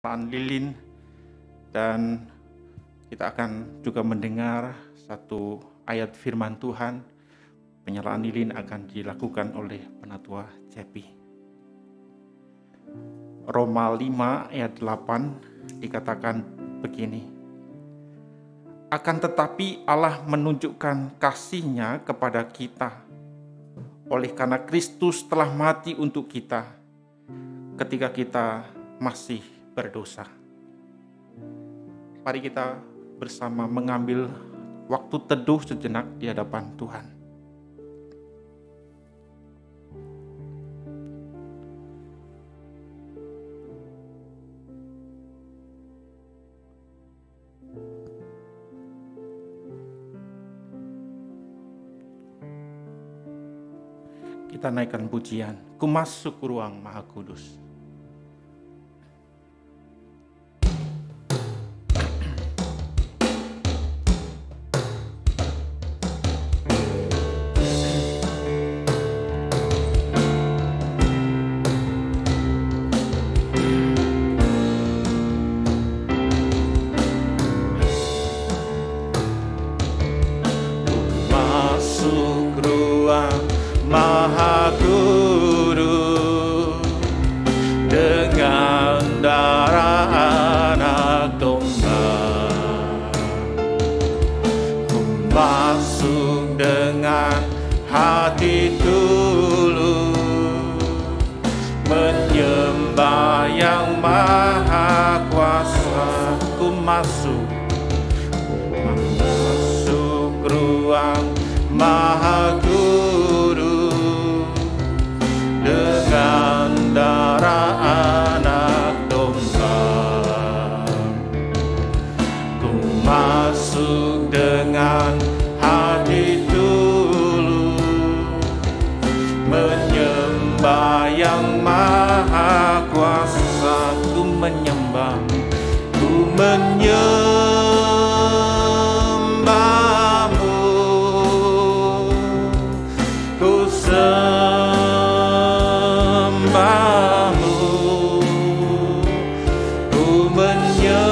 penyertaan lilin, dan kita akan juga mendengar satu ayat firman Tuhan. Penyertaan lilin akan dilakukan oleh Penatua Cepi. Roma 5 ayat 8 dikatakan begini. Akan tetapi Allah menunjukkan kasih-Nya kepada kita oleh karena Kristus telah mati untuk kita ketika kita masih berdosa. Mari kita bersama mengambil waktu teduh sejenak di hadapan Tuhan. Kita naikkan pujian, Ku masuk ruang Maha Kudus. Maha Kudus dengan darah anak domba, ku masuk dengan hati tulus menyembah yang maha kuasa. Ku masuk ruang Maha Kudus dengan darah anak domba, ku masuk dengan hati tulus menyembah yang maha kuasa. Ku menyembah, ku menyembahmu, ku sembahmu, ku menyembahmu,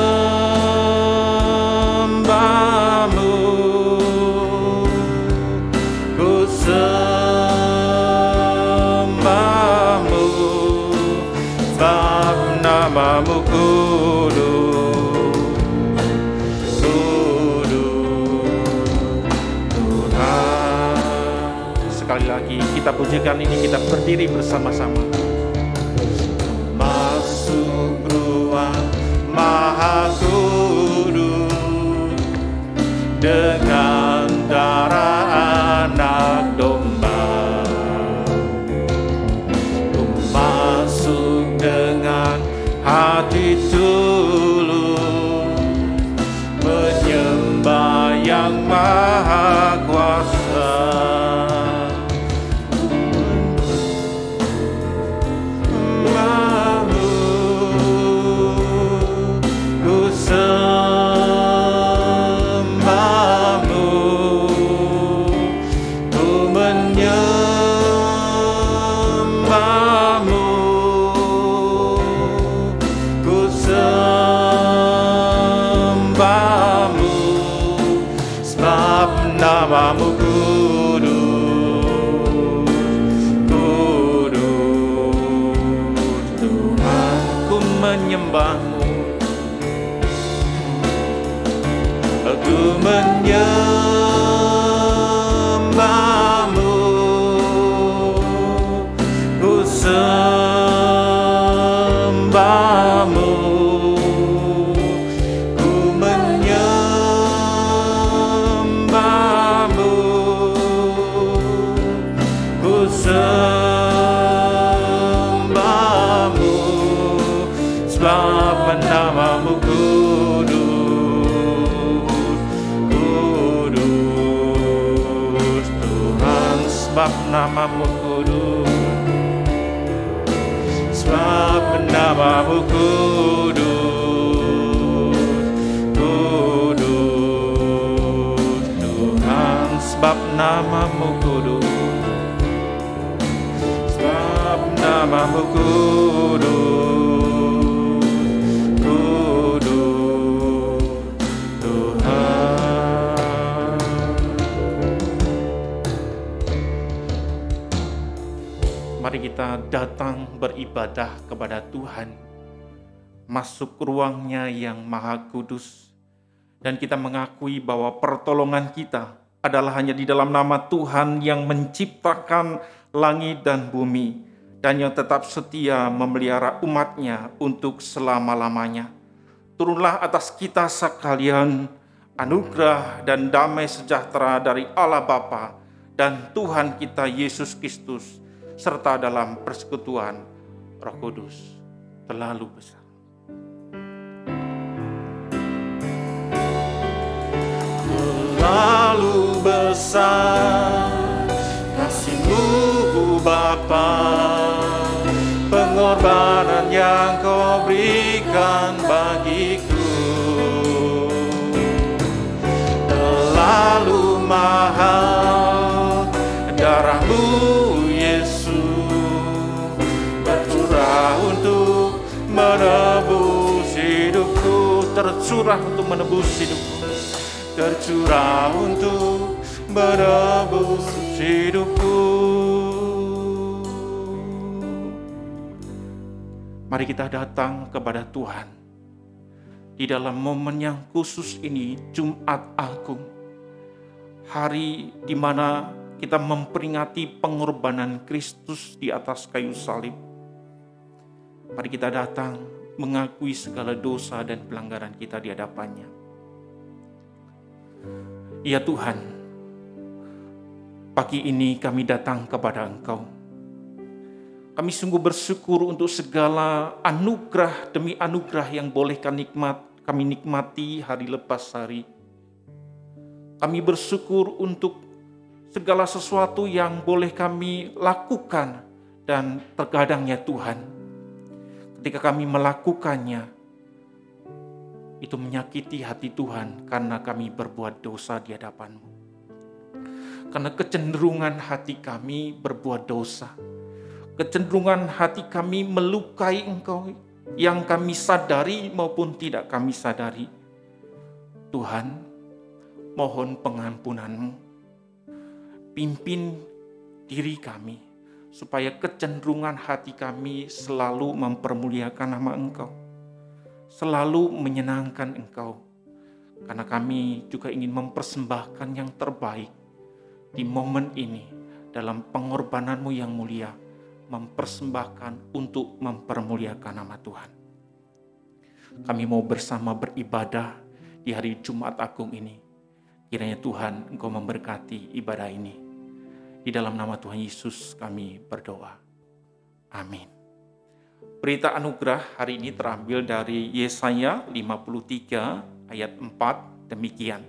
ku sembahmu, sebab namamu kudus, kudus Tuhan. Sekali lagi kita pujikan ini, kita berdiri bersama-sama. Masuk ruang Maha Kudus dengan darah anak domba, ku masuk dengan hati tulus menyembah yang maha kuasa. Namamu kudus, kudus Tuhan. Ku menyembahmu, ku menyembahmu, ku sembahmu, ku menyembahmu, ku sembahmu, sebab namamu kudus, kudus Tuhan. Sebab namamu kudus, sebab namamu kudus, kudus Tuhan. Sebab namamu kudus, sebab namamu kudus, kita datang beribadah kepada Tuhan, masuk ruang-Nya yang Maha Kudus, dan kita mengakui bahwa pertolongan kita adalah hanya di dalam nama Tuhan yang menciptakan langit dan bumi, dan yang tetap setia memelihara umat-Nya untuk selama-lamanya. Turunlah atas kita sekalian anugerah dan damai sejahtera dari Allah Bapa dan Tuhan kita Yesus Kristus, serta dalam persekutuan Roh Kudus terlalu besar. Terlalu besar kasih-Mu Bapa, pengorbanan yang Kau berikan bagiku. Terlalu mahal darah-Mu Yesus, bercurah untuk menebus hidupku, tercurah untuk menebus hidupku, tercurah untuk menebus hidupku. Mari kita datang kepada Tuhan di dalam momen yang khusus ini, Jumat Agung, hari di mana kita memperingati pengorbanan Kristus di atas kayu salib. Mari kita datang mengakui segala dosa dan pelanggaran kita di hadapan-Nya. Ya Tuhan, pagi ini kami datang kepada Engkau. Kami sungguh bersyukur untuk segala anugerah demi anugerah yang boleh kami nikmati hari lepas hari. Kami bersyukur untuk segala sesuatu yang boleh kami lakukan, dan terkadang ya Tuhan, ketika kami melakukannya, itu menyakiti hati Tuhan karena kami berbuat dosa di hadapan-Mu. Karena kecenderungan hati kami berbuat dosa, kecenderungan hati kami melukai Engkau, yang kami sadari maupun tidak kami sadari. Tuhan, mohon pengampunan-Mu. Pimpin diri kami, supaya kecenderungan hati kami selalu mempermuliakan nama Engkau, selalu menyenangkan Engkau, karena kami juga ingin mempersembahkan yang terbaik di momen ini dalam pengorbanan-Mu yang mulia, mempersembahkan untuk mempermuliakan nama Tuhan. Kami mau bersama beribadah di hari Jumat Agung ini. Kiranya Tuhan Engkau memberkati ibadah ini. Di dalam nama Tuhan Yesus kami berdoa. Amin. Berita anugerah hari ini terambil dari Yesaya 53 ayat 4, demikian.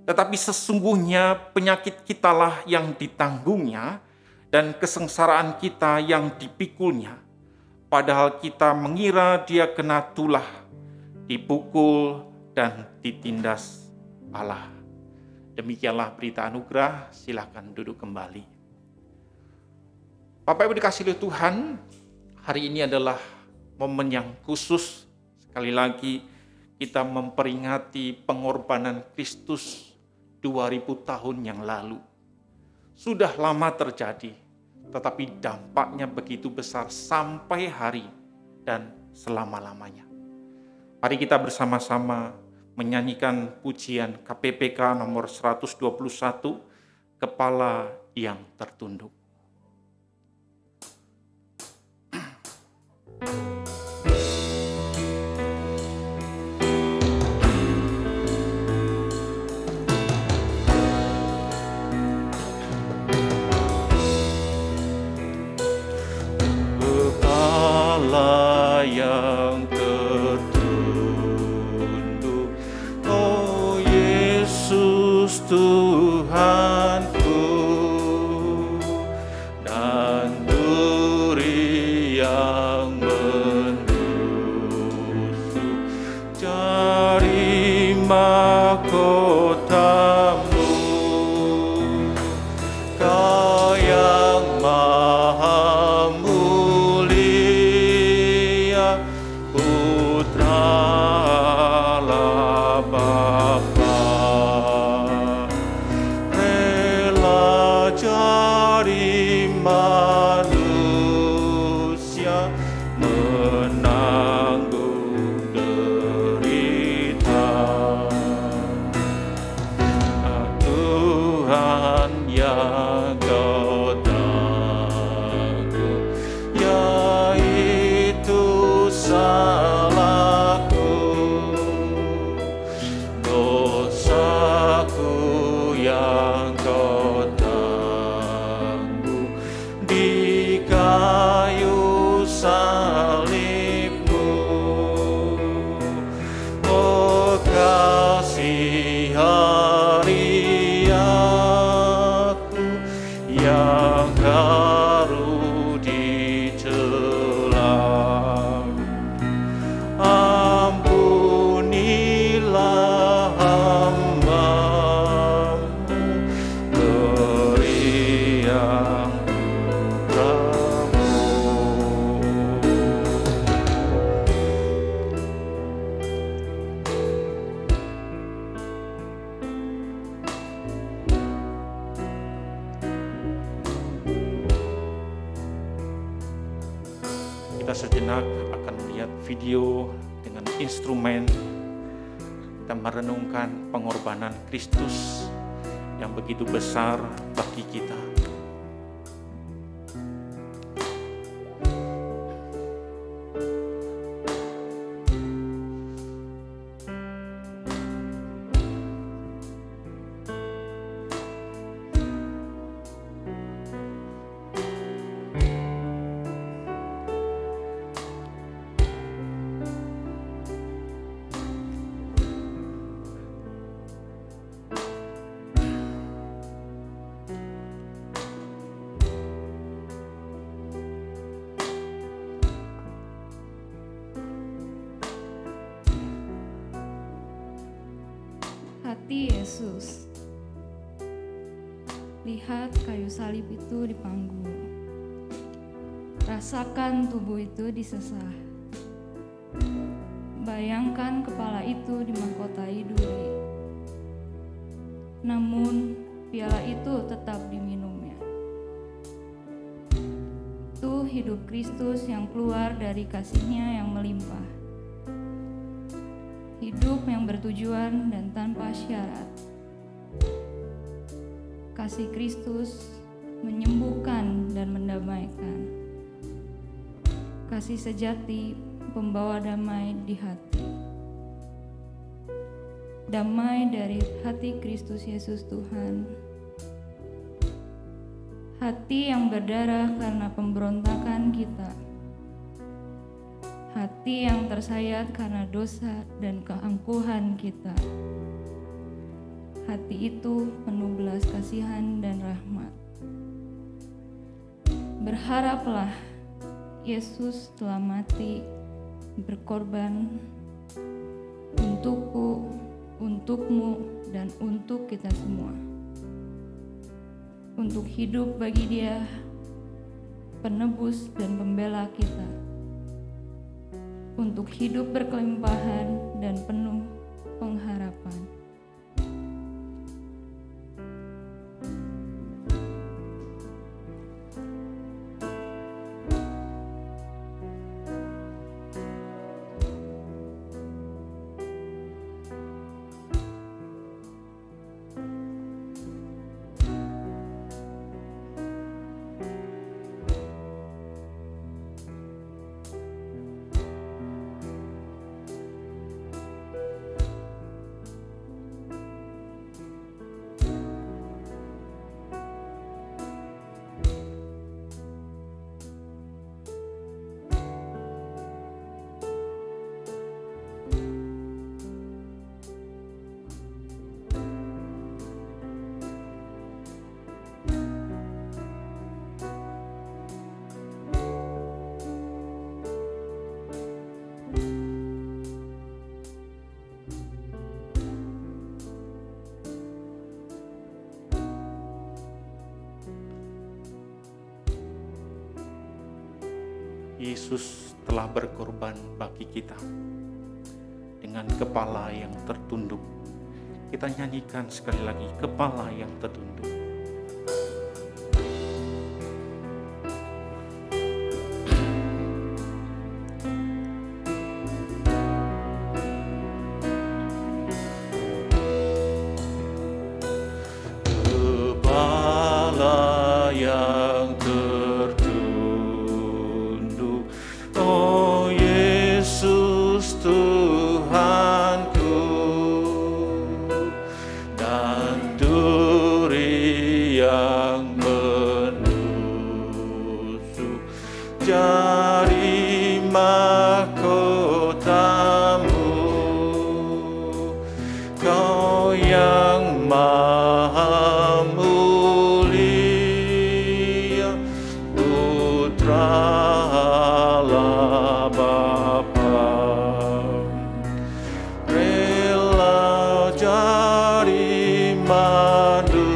Tetapi sesungguhnya penyakit kitalah yang ditanggungnya, dan kesengsaraan kita yang dipikulnya. Padahal kita mengira dia kena tulah, dipukul dan ditindas Allah. Demikianlah berita anugerah, silakan duduk kembali. Bapak Ibu dikasihi oleh Tuhan, hari ini adalah momen yang khusus. Sekali lagi kita memperingati pengorbanan Kristus 2000 tahun yang lalu. Sudah lama terjadi, tetapi dampaknya begitu besar sampai hari dan selama-lamanya. Mari kita bersama-sama menyanyikan pujian KPPK nomor 121, Kepala yang Tertunduk. Yang tertunduk, oh Yesus Tuhanku, dan duri yang menusuk jari mahkotamu, Kau yang maha manusia kita sejenak akan melihat video dengan instrumen. Kita merenungkan pengorbanan Kristus yang begitu besar bagi kita. Hati Yesus. Lihat kayu salib itu dipanggung. Rasakan tubuh itu disesah. Bayangkan kepala itu dimahkotai duri. Namun piala itu tetap diminumnya. Itu hidup Kristus yang keluar dari kasih-Nya yang melimpah. Hidup yang bertujuan dan tanpa syarat. Kasih Kristus menyembuhkan dan mendamaikan. Kasih sejati pembawa damai di hati. Damai dari hati Kristus Yesus Tuhan. Hati yang berdarah karena pemberontakan kita. Hati yang tersayat karena dosa dan keangkuhan kita. Hati itu penuh belas kasihan dan rahmat. Berharaplah Yesus telah mati, berkorban untukku, untukmu, dan untuk kita semua. Untuk hidup bagi Dia, penebus dan pembela kita. Untuk hidup berkelimpahan dan penuh pengharapan. Yesus telah berkorban bagi kita. Dengan kepala yang tertunduk, kita nyanyikan sekali lagi, kepala yang tertunduk. Kepala yang oh Yesus Tuhanku, dan duri yang menusuk jari mahkotamu, Kau yang maha mulia, Putra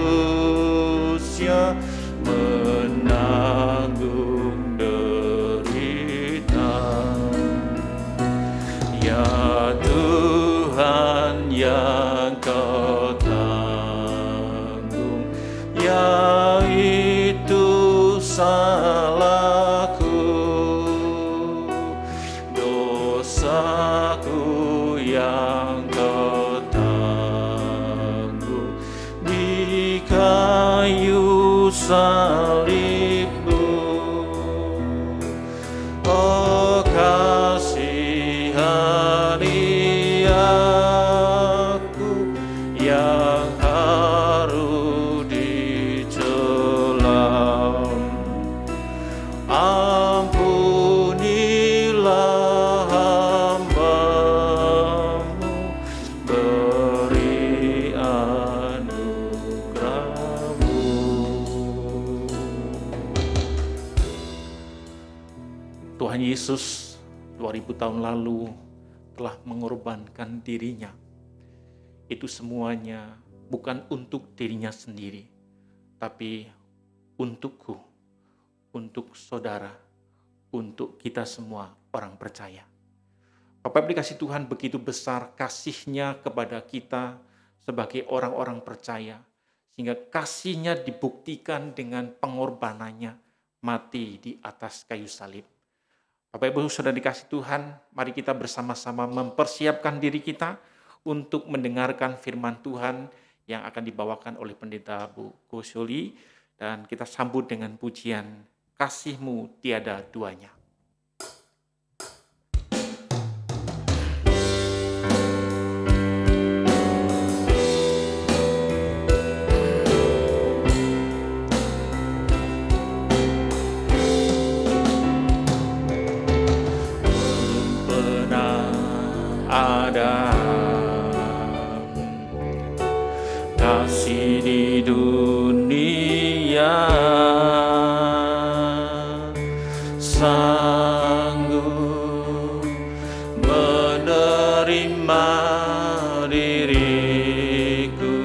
manusia menanggung derita. Ya Tuhan yang Kau tanggung, yaitu salahku. aku yang kau tanggung di kayu salibmu. Oh, kasihani aku yang haru dicelam. Ampunilah hamba-Mu, beri anugerah-Mu. Tuhan Yesus 2000 tahun lalu telah mengorbankan dirinya. Itu semuanya bukan untuk dirinya sendiri, tapi untukku, untuk saudara, untuk kita semua orang percaya. Bapak Ibu dikasih Tuhan, begitu besar kasih-Nya kepada kita sebagai orang-orang percaya, sehingga kasih-Nya dibuktikan dengan pengorbanannya mati di atas kayu salib. Bapak Ibu sudah dikasih Tuhan, mari kita bersama-sama mempersiapkan diri kita untuk mendengarkan firman Tuhan yang akan dibawakan oleh Pendeta Bu Kosyoli, dan kita sambut dengan pujian Kasih-Mu Tiada Duanya. Ada kasih di dunia sanggup menerima diriku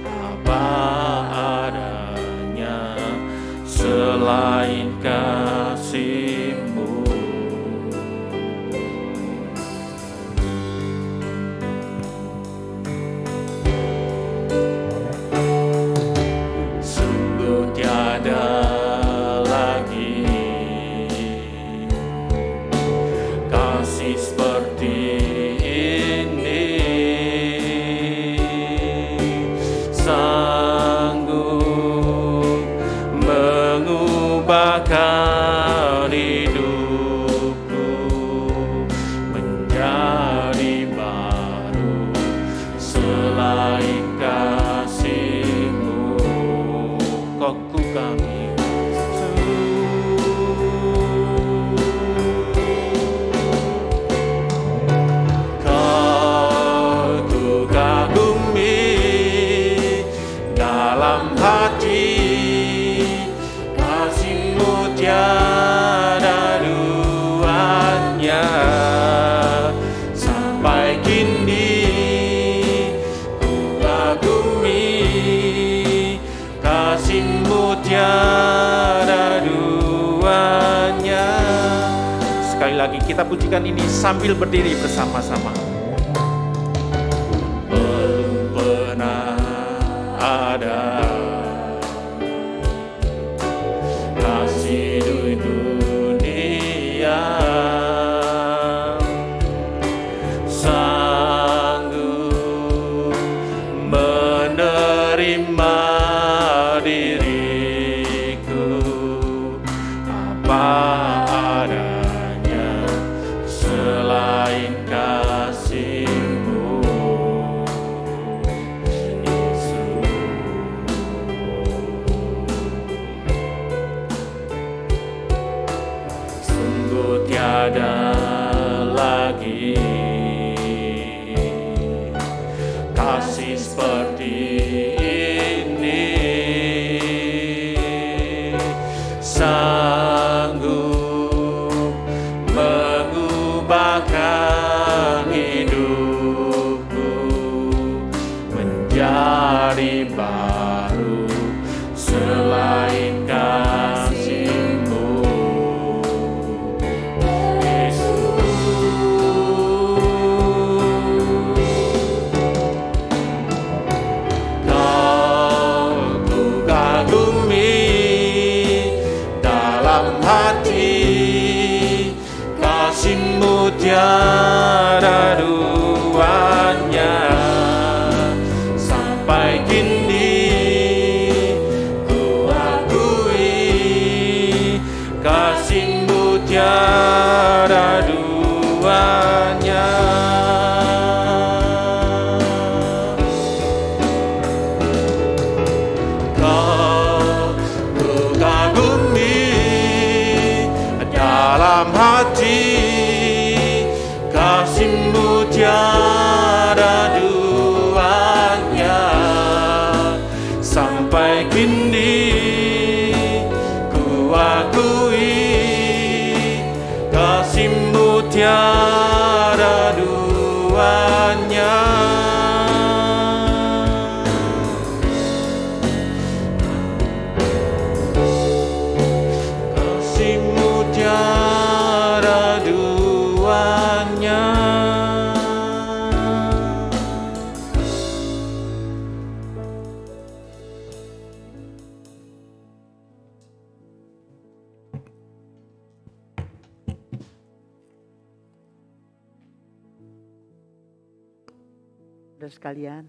apa adanya selain kasih-Mu. Bahkan hidupku menjadi baru selain kasih-Mu. Kau kami Kau ku kagumi dalam hati, tiada duanya. Sampai kini ku kagumi kasih-Mu tiada duanya. Sekali lagi kita pujikan ini sambil berdiri bersama-sama. Belum pernah ada kasih di dunia sanggup menerima diriku apa adanya selain kasih-Mu. Tiada lagi kasih seperti ini, sanggup mengubahkan hidupku menjadi baru selain kasih-Mu. Yesus Saudara sekalian,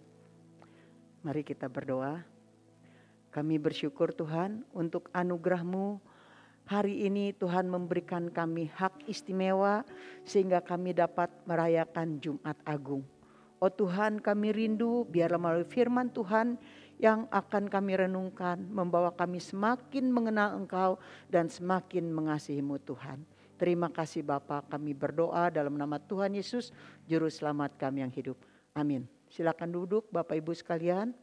mari kita berdoa. Kami bersyukur Tuhan untuk anugerah-Mu. Hari ini Tuhan memberikan kami hak istimewa sehingga kami dapat merayakan Jumat Agung. Oh Tuhan, kami rindu biarlah melalui firman Tuhan yang akan kami renungkan membawa kami semakin mengenal Engkau dan semakin mengasihi-Mu Tuhan. Terima kasih Bapa, kami berdoa dalam nama Tuhan Yesus, Juru Selamat kami yang hidup. Amin. Silakan duduk Bapak Ibu sekalian.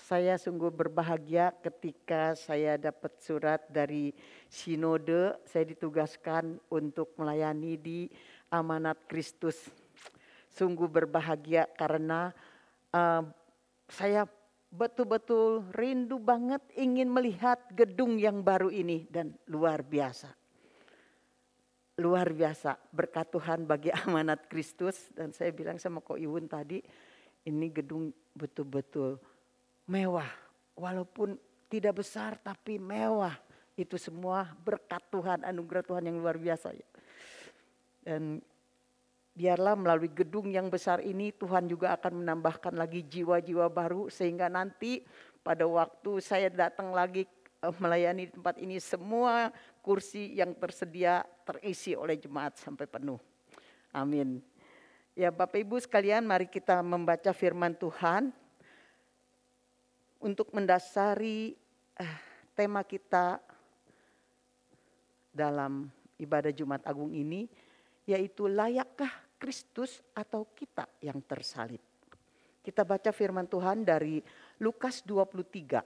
Saya sungguh berbahagia ketika saya dapat surat dari Sinode. Saya ditugaskan untuk melayani di Amanat Kristus. Sungguh berbahagia karena saya betul-betul rindu banget ingin melihat gedung yang baru ini. Dan luar biasa. Luar biasa berkat Tuhan bagi Amanat Kristus. Dan saya bilang sama Ko Iwun tadi, ini gedung betul-betul mewah, walaupun tidak besar tapi mewah. Itu semua berkat Tuhan, anugerah Tuhan yang luar biasa. Dan biarlah melalui gedung yang besar ini Tuhan juga akan menambahkan lagi jiwa-jiwa baru. Sehingga nanti pada waktu saya datang lagi melayani di tempat ini, semua kursi yang tersedia terisi oleh jemaat sampai penuh. Amin. Ya Bapak Ibu sekalian, mari kita membaca firman Tuhan. Untuk mendasari tema kita dalam ibadah Jumat Agung ini, yaitu layakkah Kristus atau kita yang tersalib. Kita baca firman Tuhan dari Lukas 23.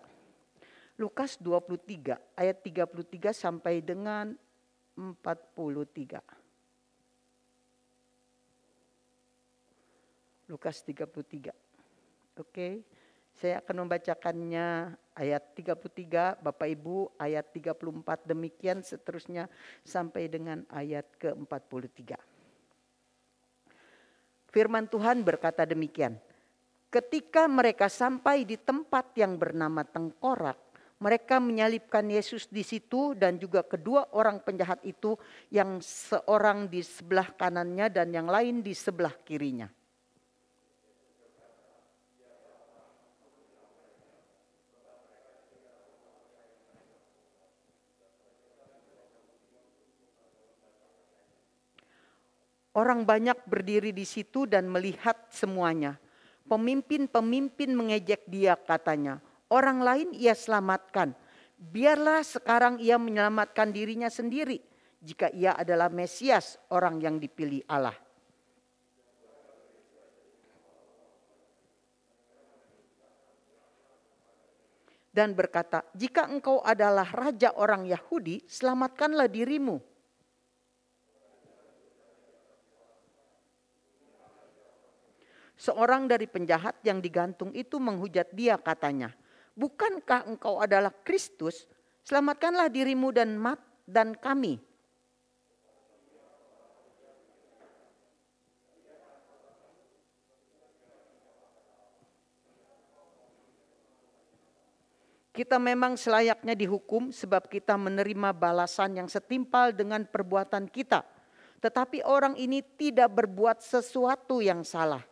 Lukas 23 ayat 33 sampai dengan 43. Lukas 33. Oke. Saya akan membacakannya ayat 33, Bapak Ibu ayat 34, demikian seterusnya sampai dengan ayat ke-43. Firman Tuhan berkata demikian. Ketika mereka sampai di tempat yang bernama Tengkorak, mereka menyalibkan Yesus di situ dan juga kedua orang penjahat itu, yang seorang di sebelah kanannya dan yang lain di sebelah kirinya. Orang banyak berdiri di situ dan melihat semuanya. Pemimpin-pemimpin mengejek dia, katanya. Orang lain ia selamatkan. Biarlah sekarang ia menyelamatkan dirinya sendiri. Jika ia adalah Mesias, orang yang dipilih Allah. Dan berkata, jika engkau adalah raja orang Yahudi, selamatkanlah dirimu. Seorang dari penjahat yang digantung itu menghujat dia, katanya, bukankah engkau adalah Kristus? Selamatkanlah dirimu dan kami. Kita memang selayaknya dihukum sebab kita menerima balasan yang setimpal dengan perbuatan kita. Tetapi orang ini tidak berbuat sesuatu yang salah.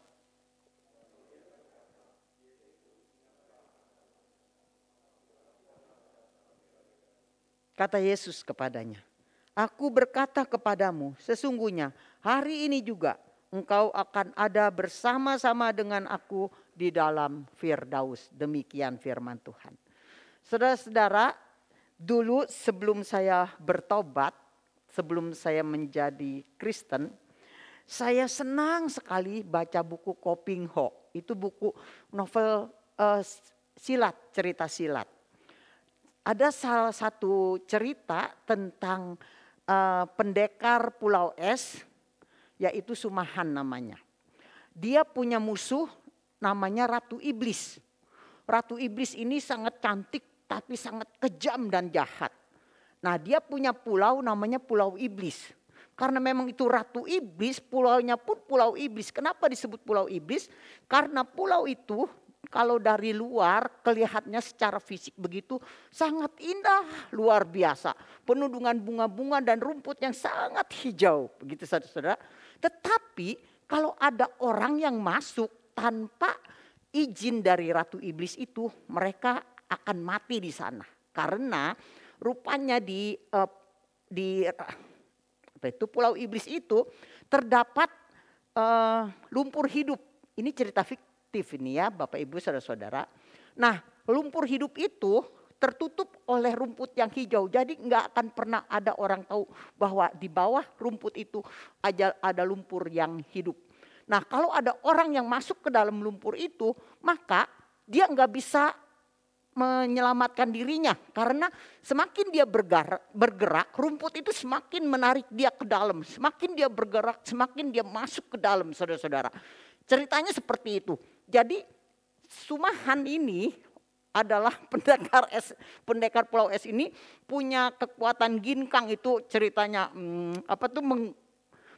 Kata Yesus kepadanya, aku berkata kepadamu, sesungguhnya hari ini juga engkau akan ada bersama-sama dengan aku di dalam Firdaus. Demikian firman Tuhan. Saudara-saudara, dulu sebelum saya bertobat, sebelum saya menjadi Kristen, saya senang sekali baca buku Ko Ping Ho. Itu buku novel silat, cerita silat. Ada salah satu cerita tentang pendekar Pulau Es, yaitu Sumahan namanya. Dia punya musuh namanya Ratu Iblis. Ratu Iblis ini sangat cantik tapi sangat kejam dan jahat. Nah, dia punya pulau namanya Pulau Iblis. Karena memang itu Ratu Iblis, pulaunya pun Pulau Iblis. Kenapa disebut Pulau Iblis? Karena pulau itu kalau dari luar kelihatannya secara fisik begitu sangat indah, luar biasa. Penuh dengan bunga-bunga dan rumput yang sangat hijau. Begitu saudara-saudara. Tetapi kalau ada orang yang masuk tanpa izin dari Ratu Iblis itu, mereka akan mati di sana. Karena rupanya di Pulau Iblis itu terdapat lumpur hidup. Ini cerita fiktif ini ya Bapak Ibu Saudara-saudara. Nah, lumpur hidup itu tertutup oleh rumput yang hijau. Jadi nggak akan pernah ada orang tahu bahwa di bawah rumput itu ada lumpur yang hidup. Nah, kalau ada orang yang masuk ke dalam lumpur itu, maka dia nggak bisa menyelamatkan dirinya. Karena semakin dia bergerak, rumput itu semakin menarik dia ke dalam. Semakin dia bergerak, semakin dia masuk ke dalam, saudara-saudara. Ceritanya seperti itu. Jadi Sumahan ini adalah pendekar Pulau S ini punya kekuatan ginkang, itu ceritanya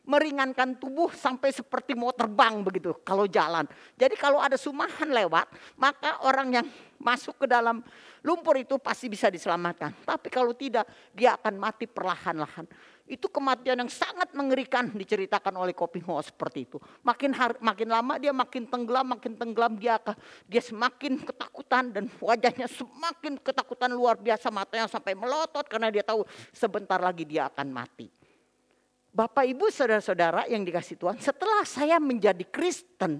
meringankan tubuh sampai seperti mau terbang begitu kalau jalan. Jadi kalau ada Sumahan lewat, maka orang yang masuk ke dalam lumpur itu pasti bisa diselamatkan. Tapi kalau tidak, dia akan mati perlahan-lahan. Itu kematian yang sangat mengerikan diceritakan oleh Kopi Ho seperti itu. Makin lama dia makin tenggelam dia semakin ketakutan dan wajahnya semakin ketakutan luar biasa, matanya sampai melotot karena dia tahu sebentar lagi dia akan mati. Bapak Ibu Saudara-saudara yang dikasihi Tuhan, setelah saya menjadi Kristen,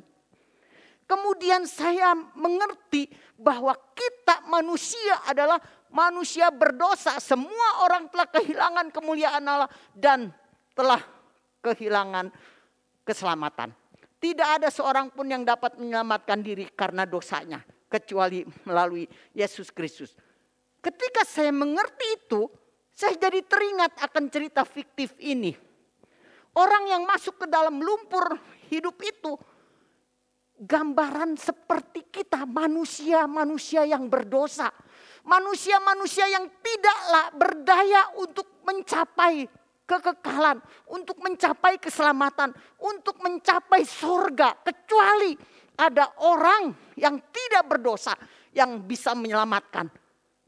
kemudian saya mengerti bahwa kita manusia adalah manusia berdosa. Semua orang telah kehilangan kemuliaan Allah dan telah kehilangan keselamatan. Tidak ada seorang pun yang dapat menyelamatkan diri karena dosanya kecuali melalui Yesus Kristus. Ketika saya mengerti itu, saya jadi teringat akan cerita fiktif ini. Orang yang masuk ke dalam lumpur hidup itu gambaran seperti kita, manusia-manusia yang berdosa. Manusia-manusia yang tidaklah berdaya untuk mencapai kekekalan, untuk mencapai keselamatan, untuk mencapai surga. Kecuali ada orang yang tidak berdosa yang bisa menyelamatkan,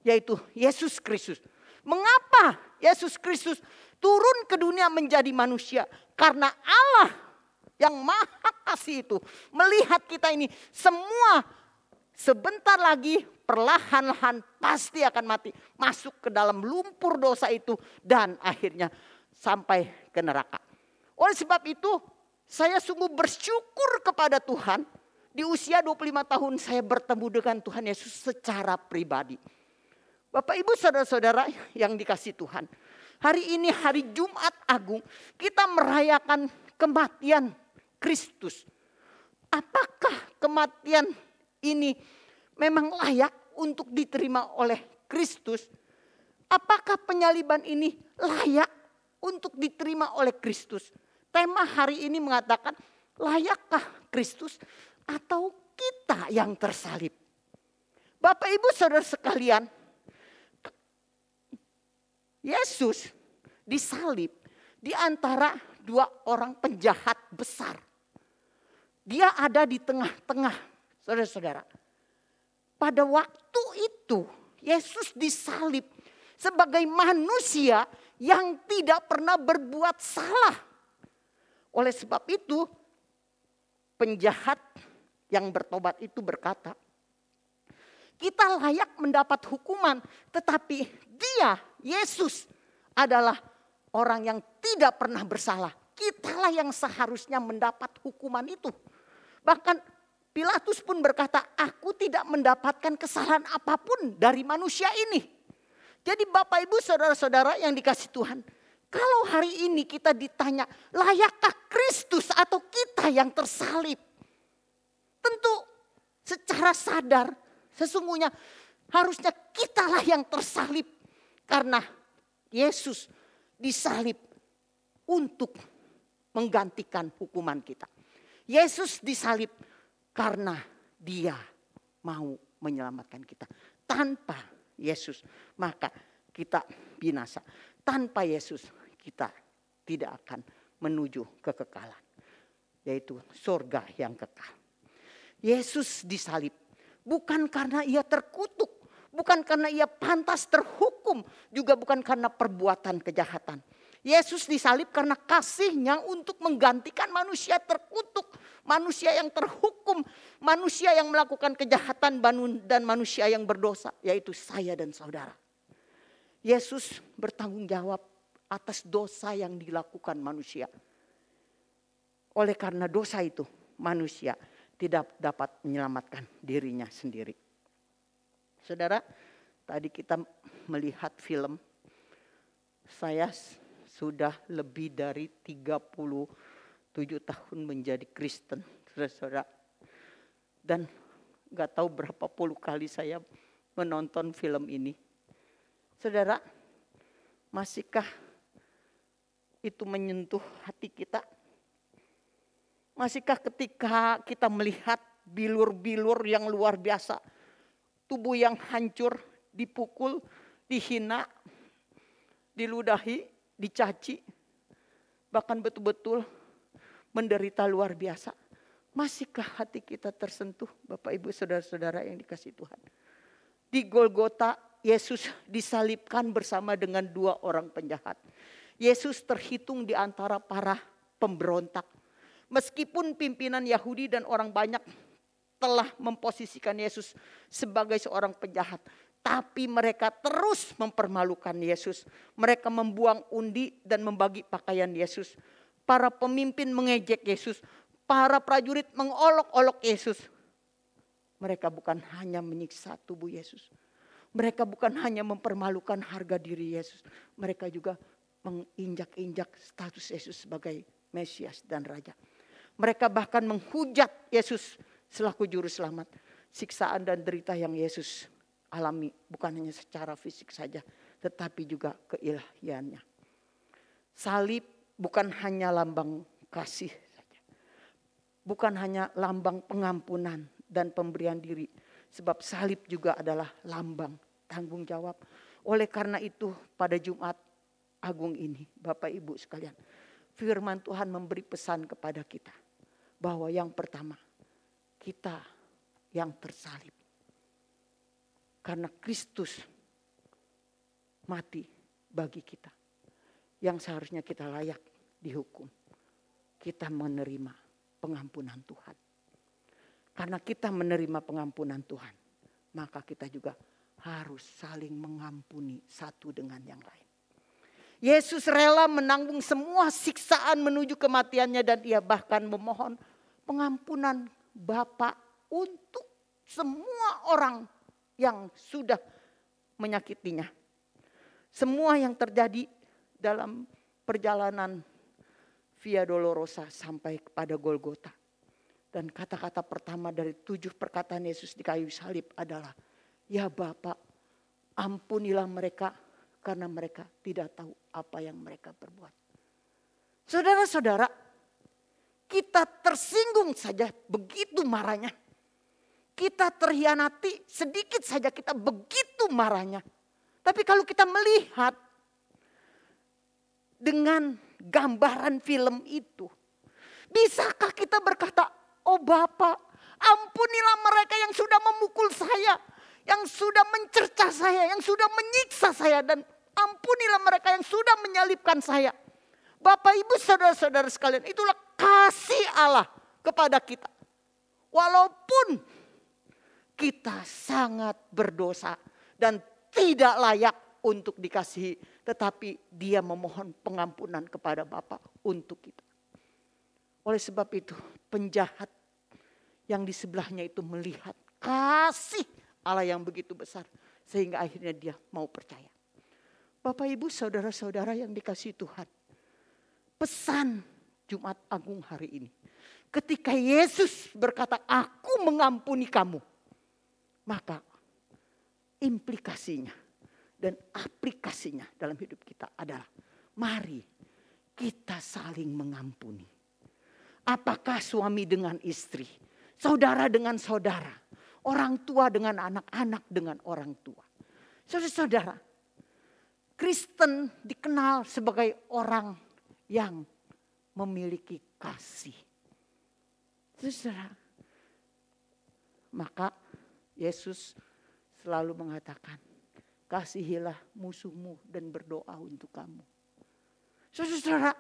yaitu Yesus Kristus. Mengapa Yesus Kristus turun ke dunia menjadi manusia? Karena Allah yang Maha Kasih itu melihat kita ini semua sebentar lagi perlahan-lahan pasti akan mati, masuk ke dalam lumpur dosa itu dan akhirnya sampai ke neraka. Oleh sebab itu saya sungguh bersyukur kepada Tuhan, di usia 25 tahun saya bertemu dengan Tuhan Yesus secara pribadi. Bapak Ibu Saudara-saudara yang dikasihi Tuhan, hari ini hari Jumat Agung, kita merayakan kematian Kristus. Apakah kematian ini memang layak untuk diterima oleh Kristus? Apakah penyaliban ini layak untuk diterima oleh Kristus? Tema hari ini mengatakan, layakkah Kristus atau kita yang tersalib? Bapak Ibu Saudara sekalian, Yesus disalib di antara dua orang penjahat besar. Dia ada di tengah-tengah, saudara-saudara. Pada waktu itu Yesus disalib sebagai manusia yang tidak pernah berbuat salah. Oleh sebab itu penjahat yang bertobat itu berkata, kita layak mendapat hukuman, tetapi dia, Yesus, adalah orang yang tidak pernah bersalah. Kitalah yang seharusnya mendapat hukuman itu. Bahkan Pilatus pun berkata, aku tidak mendapatkan kesalahan apapun dari manusia ini. Jadi Bapak Ibu Saudara-saudara yang dikasihi Tuhan, kalau hari ini kita ditanya, layakkah Kristus atau kita yang tersalib? Tentu secara sadar, sesungguhnya harusnya kitalah yang tersalib. Karena Yesus disalib untuk menggantikan hukuman kita. Yesus disalib karena dia mau menyelamatkan kita. Tanpa Yesus maka kita binasa. Tanpa Yesus kita tidak akan menuju kekekalan. Yaitu surga yang kekal. Yesus disalib Bukan karena ia terkutuk, bukan karena ia pantas terhukum, juga bukan karena perbuatan kejahatan. Yesus disalib karena kasih-Nya untuk menggantikan manusia terkutuk, manusia yang terhukum, manusia yang melakukan kejahatan dan manusia yang berdosa, yaitu saya dan saudara. Yesus bertanggung jawab atas dosa yang dilakukan manusia. Oleh karena dosa itu, manusia tidak dapat menyelamatkan dirinya sendiri. Saudara, tadi kita melihat film. Saya sudah lebih dari 37 tahun menjadi Kristen, saudara. Dan gak tahu berapa puluh kali saya menonton film ini. Saudara, masihkah itu menyentuh hati kita? Masihkah ketika kita melihat bilur-bilur yang luar biasa, tubuh yang hancur, dipukul, dihina, diludahi, dicaci, bahkan betul-betul menderita luar biasa. Masihkah hati kita tersentuh, Bapak Ibu Saudara-saudara yang dikasihi Tuhan? Di Golgota, Yesus disalibkan bersama dengan 2 orang penjahat. Yesus terhitung di antara para pemberontak. Meskipun pimpinan Yahudi dan orang banyak telah memposisikan Yesus sebagai seorang penjahat, tapi mereka terus mempermalukan Yesus. Mereka membuang undi dan membagi pakaian Yesus. Para pemimpin mengejek Yesus. Para prajurit mengolok-olok Yesus. Mereka bukan hanya menyiksa tubuh Yesus. Mereka bukan hanya mempermalukan harga diri Yesus. Mereka juga menginjak-injak status Yesus sebagai Mesias dan Raja. Mereka bahkan menghujat Yesus selaku juru selamat. Siksaan dan derita yang Yesus alami bukan hanya secara fisik saja, tetapi juga keilahiannya. Salib bukan hanya lambang kasih saja. Bukan hanya lambang pengampunan dan pemberian diri. Sebab salib juga adalah lambang tanggung jawab. Oleh karena itu pada Jumat Agung ini, Bapak Ibu sekalian, firman Tuhan memberi pesan kepada kita. Bahwa yang pertama, kita yang tersalib. Karena Kristus mati bagi kita. Yang seharusnya kita layak dihukum. Kita menerima pengampunan Tuhan. Karena kita menerima pengampunan Tuhan, maka kita juga harus saling mengampuni satu dengan yang lain. Yesus rela menanggung semua siksaan menuju kematiannya dan ia bahkan memohon pengampunan Bapa untuk semua orang yang sudah menyakitinya. Semua yang terjadi dalam perjalanan Via Dolorosa sampai kepada Golgota. Dan kata-kata pertama dari 7 perkataan Yesus di kayu salib adalah, ya Bapa, ampunilah mereka karena mereka tidak tahu apa yang mereka perbuat. Saudara-saudara, kita tersinggung saja begitu marahnya. Kita terhianati sedikit saja kita begitu marahnya. Tapi kalau kita melihat dengan gambaran film itu, bisakah kita berkata, oh Bapa, ampunilah mereka yang sudah memukul saya, yang sudah mencercah saya, yang sudah menyiksa saya, dan ampunilah mereka yang sudah menyalibkan saya. Bapak, Ibu, saudara-saudara sekalian, itulah kasih Allah kepada kita. Walaupun kita sangat berdosa dan tidak layak untuk dikasihi, tetapi Dia memohon pengampunan kepada Bapa untuk kita. Oleh sebab itu, penjahat yang di sebelahnya itu melihat kasih Allah yang begitu besar, sehingga akhirnya dia mau percaya. Bapak, Ibu, saudara-saudara yang dikasihi Tuhan, pesan Jumat Agung hari ini, ketika Yesus berkata, aku mengampuni kamu, maka implikasinya dan aplikasinya dalam hidup kita adalah, mari kita saling mengampuni. Apakah suami dengan istri, saudara dengan saudara, orang tua dengan anak-anak dengan orang tua. Saudara-saudara, Kristen dikenal sebagai orang yang memiliki kasih. Saudara, maka Yesus selalu mengatakan, kasihilah musuhmu dan berdoa untuk kamu. Saudara,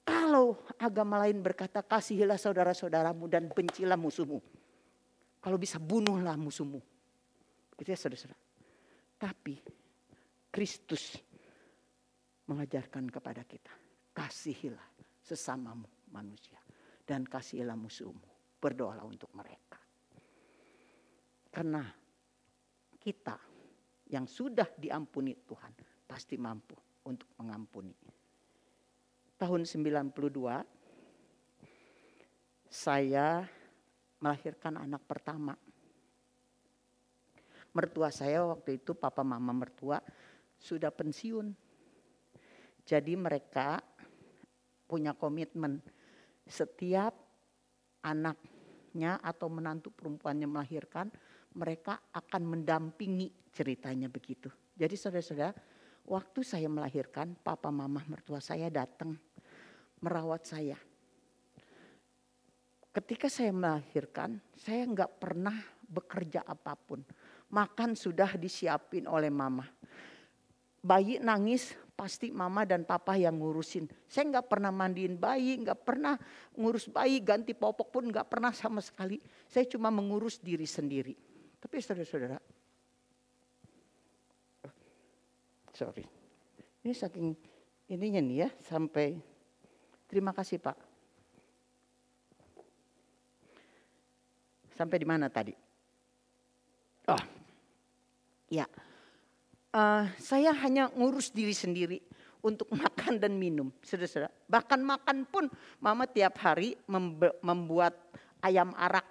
kalau agama lain berkata kasihilah saudara-saudaramu dan bencilah musuhmu. Kalau bisa bunuhlah musuhmu. Itu ya saudara. Tapi Kristus mengajarkan kepada kita, kasihilah sesamamu manusia dan kasihilah musuhmu. Berdoalah untuk mereka. Karena kita yang sudah diampuni Tuhan pasti mampu untuk mengampuni. Tahun 92 saya melahirkan anak pertama. Mertua saya waktu itu, papa mama mertua sudah pensiun. Jadi mereka punya komitmen setiap anaknya atau menantu perempuannya melahirkan, mereka akan mendampingi, ceritanya begitu. Jadi saudara-saudara, waktu saya melahirkan, papa mama mertua saya datang merawat saya. Ketika saya melahirkan, saya nggak pernah bekerja apapun. Makan sudah disiapin oleh mama. Bayi nangis, pasti mama dan papa yang ngurusin. Saya nggak pernah mandiin bayi, nggak pernah ngurus bayi, ganti popok pun nggak pernah sama sekali. Saya cuma mengurus diri sendiri. Tapi saudara-saudara, sorry, ini saking ininya nih ya, sampai terima kasih Pak. Sampai di mana tadi? Oh, ya. Saya hanya ngurus diri sendiri untuk makan dan minum, saudara-saudara. Bahkan makan pun mama tiap hari membuat ayam arak.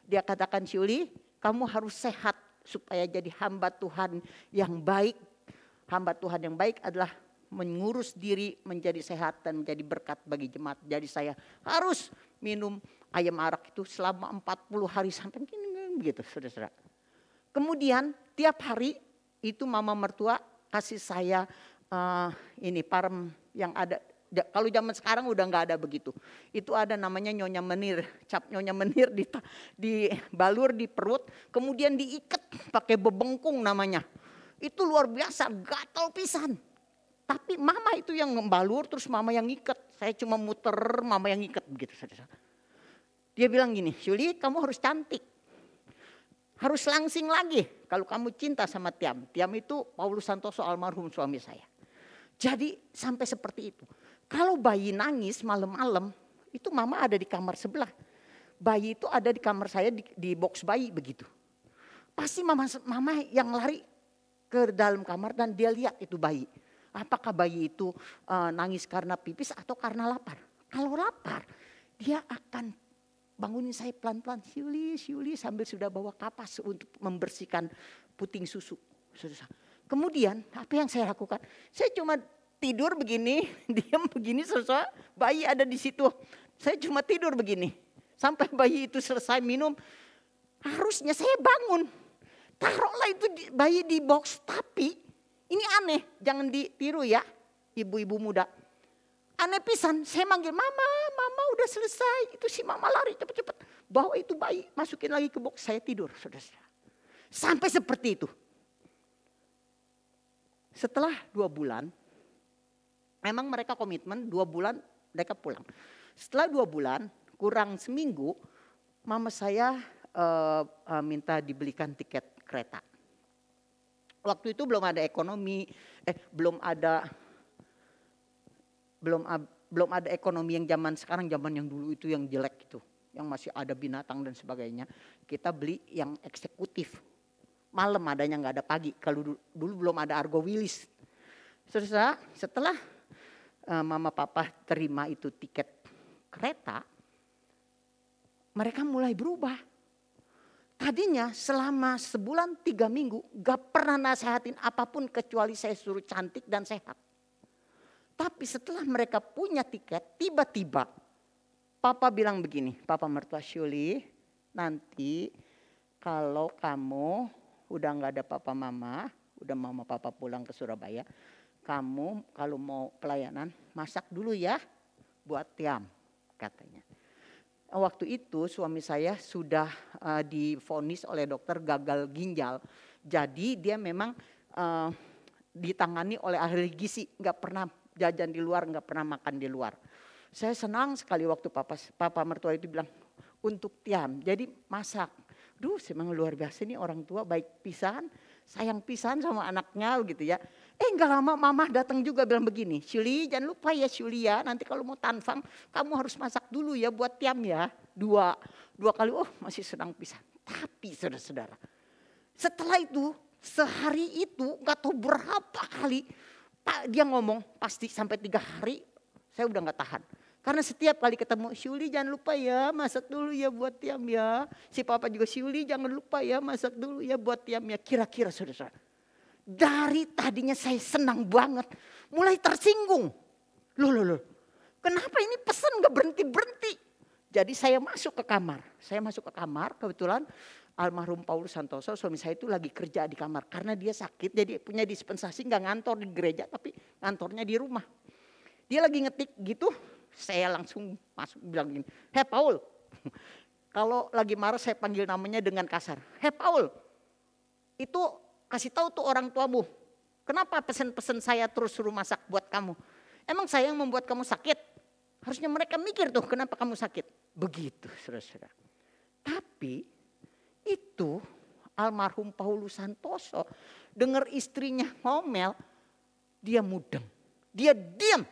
Dia katakan, Syuli, kamu harus sehat supaya jadi hamba Tuhan yang baik. Hamba Tuhan yang baik adalah mengurus diri menjadi sehat dan menjadi berkat bagi jemaat. Jadi saya harus minum ayam arak itu selama 40 hari sampai begitu, saudara-saudara. Kemudian tiap hari itu mama mertua kasih saya ini parem yang ada. Kalau zaman sekarang udah nggak ada begitu. Itu ada namanya nyonya menir, cap nyonya menir dibalur di perut, kemudian diikat pakai bebengkung namanya. Itu luar biasa, gatal pisan. Tapi mama itu yang membalur, terus mama yang ngikat. Saya cuma muter, mama yang ngikat begitu saudara. Dia bilang gini, Syuli, kamu harus cantik. Harus langsing lagi kalau kamu cinta sama Tiam. Tiam itu Paulus Santoso almarhum suami saya. Jadi sampai seperti itu. Kalau bayi nangis malam-malam, itu mama ada di kamar sebelah. Bayi itu ada di kamar saya di box bayi begitu. Pasti mama yang lari ke dalam kamar dan dia lihat itu bayi. Apakah bayi itu nangis karena pipis atau karena lapar? Kalau lapar, dia akan bangunin saya pelan-pelan, Syuli sambil sudah bawa kapas untuk membersihkan puting susu. Kemudian apa yang saya lakukan? Saya cuma tidur begini, diam begini, selesai bayi ada di situ. Saya cuma tidur begini. Sampai bayi itu selesai minum, harusnya saya bangun. Taruhlah itu bayi di box, tapi ini aneh, jangan ditiru ya ibu-ibu muda. Aneh pisan, saya manggil mama udah selesai. Itu si mama lari cepet-cepet. Bawa itu bayi, masukin lagi ke box, saya tidur saudara. Sampai seperti itu. Setelah 2 bulan, memang mereka komitmen 2 bulan mereka pulang. Setelah 2 bulan, kurang seminggu, mama saya minta dibelikan tiket kereta. Waktu itu belum ada ekonomi, belum ada ekonomi yang zaman sekarang, zaman yang dulu itu yang jelek itu, yang masih ada binatang dan sebagainya. Kita beli yang eksekutif, malam adanya, nggak ada pagi. Kalau dulu belum ada Argo Wilis. Setelah mama papa terima itu tiket kereta, mereka mulai berubah. Tadinya selama sebulan 3 minggu gak pernah nasehatin apapun kecuali saya suruh cantik dan sehat. Tapi setelah mereka punya tiket, tiba-tiba papa bilang begini, papa mertua, Syuli, nanti kalau kamu udah gak ada papa mama, udah mama papa pulang ke Surabaya, kamu kalau mau pelayanan masak dulu ya buat Tiam, katanya. Waktu itu suami saya sudah divonis oleh dokter gagal ginjal. Jadi dia memang ditangani oleh ahli gizi, nggak pernah jajan di luar, nggak pernah makan di luar. Saya senang sekali waktu papa mertua itu bilang untuk Tiam, jadi masak. Duh, memang luar biasa nih orang tua, baik pisan, sayang pisan sama anaknya gitu ya. Enggak lama mama datang juga bilang begini, Syuli jangan lupa ya Syuli ya, nanti kalau mau tanfang kamu harus masak dulu ya buat Tiam ya. Dua kali, oh masih senang pisan. Tapi saudara-saudara, setelah itu sehari itu gak tahu berapa kali Pak dia ngomong, pasti sampai 3 hari saya udah gak tahan. Karena setiap kali ketemu, Syuli jangan lupa ya masak dulu ya buat Tiam ya. Si papa juga, Syuli jangan lupa ya masak dulu ya buat Tiam ya. Kira-kira saudara, dari tadinya saya senang banget, mulai tersinggung. Loh, kenapa ini pesan gak berhenti-berhenti? Jadi saya masuk ke kamar, kebetulan almarhum Paulus Santoso, suami saya itu lagi kerja di kamar. Karena dia sakit, jadi punya dispensasi gak ngantor di gereja, tapi ngantornya di rumah. Dia lagi ngetik gitu, saya langsung masuk bilang gini, "Hei Paul." Kalau lagi marah saya panggil namanya dengan kasar. "Hei Paul, itu kasih tahu tuh orang tuamu. Kenapa pesen-pesen saya terus suruh masak buat kamu? Emang saya yang membuat kamu sakit? Harusnya mereka mikir tuh kenapa kamu sakit." Begitu saudara-saudara. Tapi itu almarhum Paulus Santoso dengar istrinya ngomel, dia mudeng. Dia diam.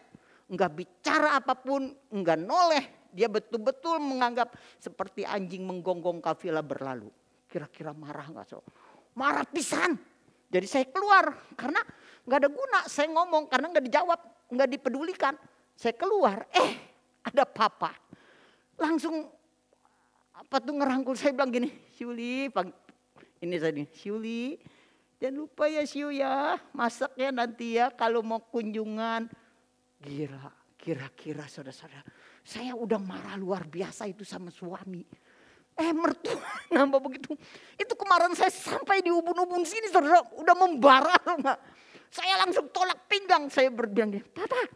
Enggak bicara apapun, enggak noleh. Dia betul-betul menganggap seperti anjing menggonggong kafilah berlalu. Kira-kira marah enggak so? Marah pisan. Jadi saya keluar karena enggak ada guna. Saya ngomong karena enggak dijawab, enggak dipedulikan. Saya keluar, ada papa. Langsung ngerangkul saya bilang gini, "Syuli, ini tadi, Syuli, jangan lupa ya Syu ya, masaknya nanti ya kalau mau kunjungan." Kira-kira saudara-saudara, saya udah marah luar biasa itu sama suami. Mertua nambah begitu. Itu kemarin saya sampai di ubun-ubun sini saudara, udah membara. Saya langsung tolak pinggang, saya berbilang, "Papa,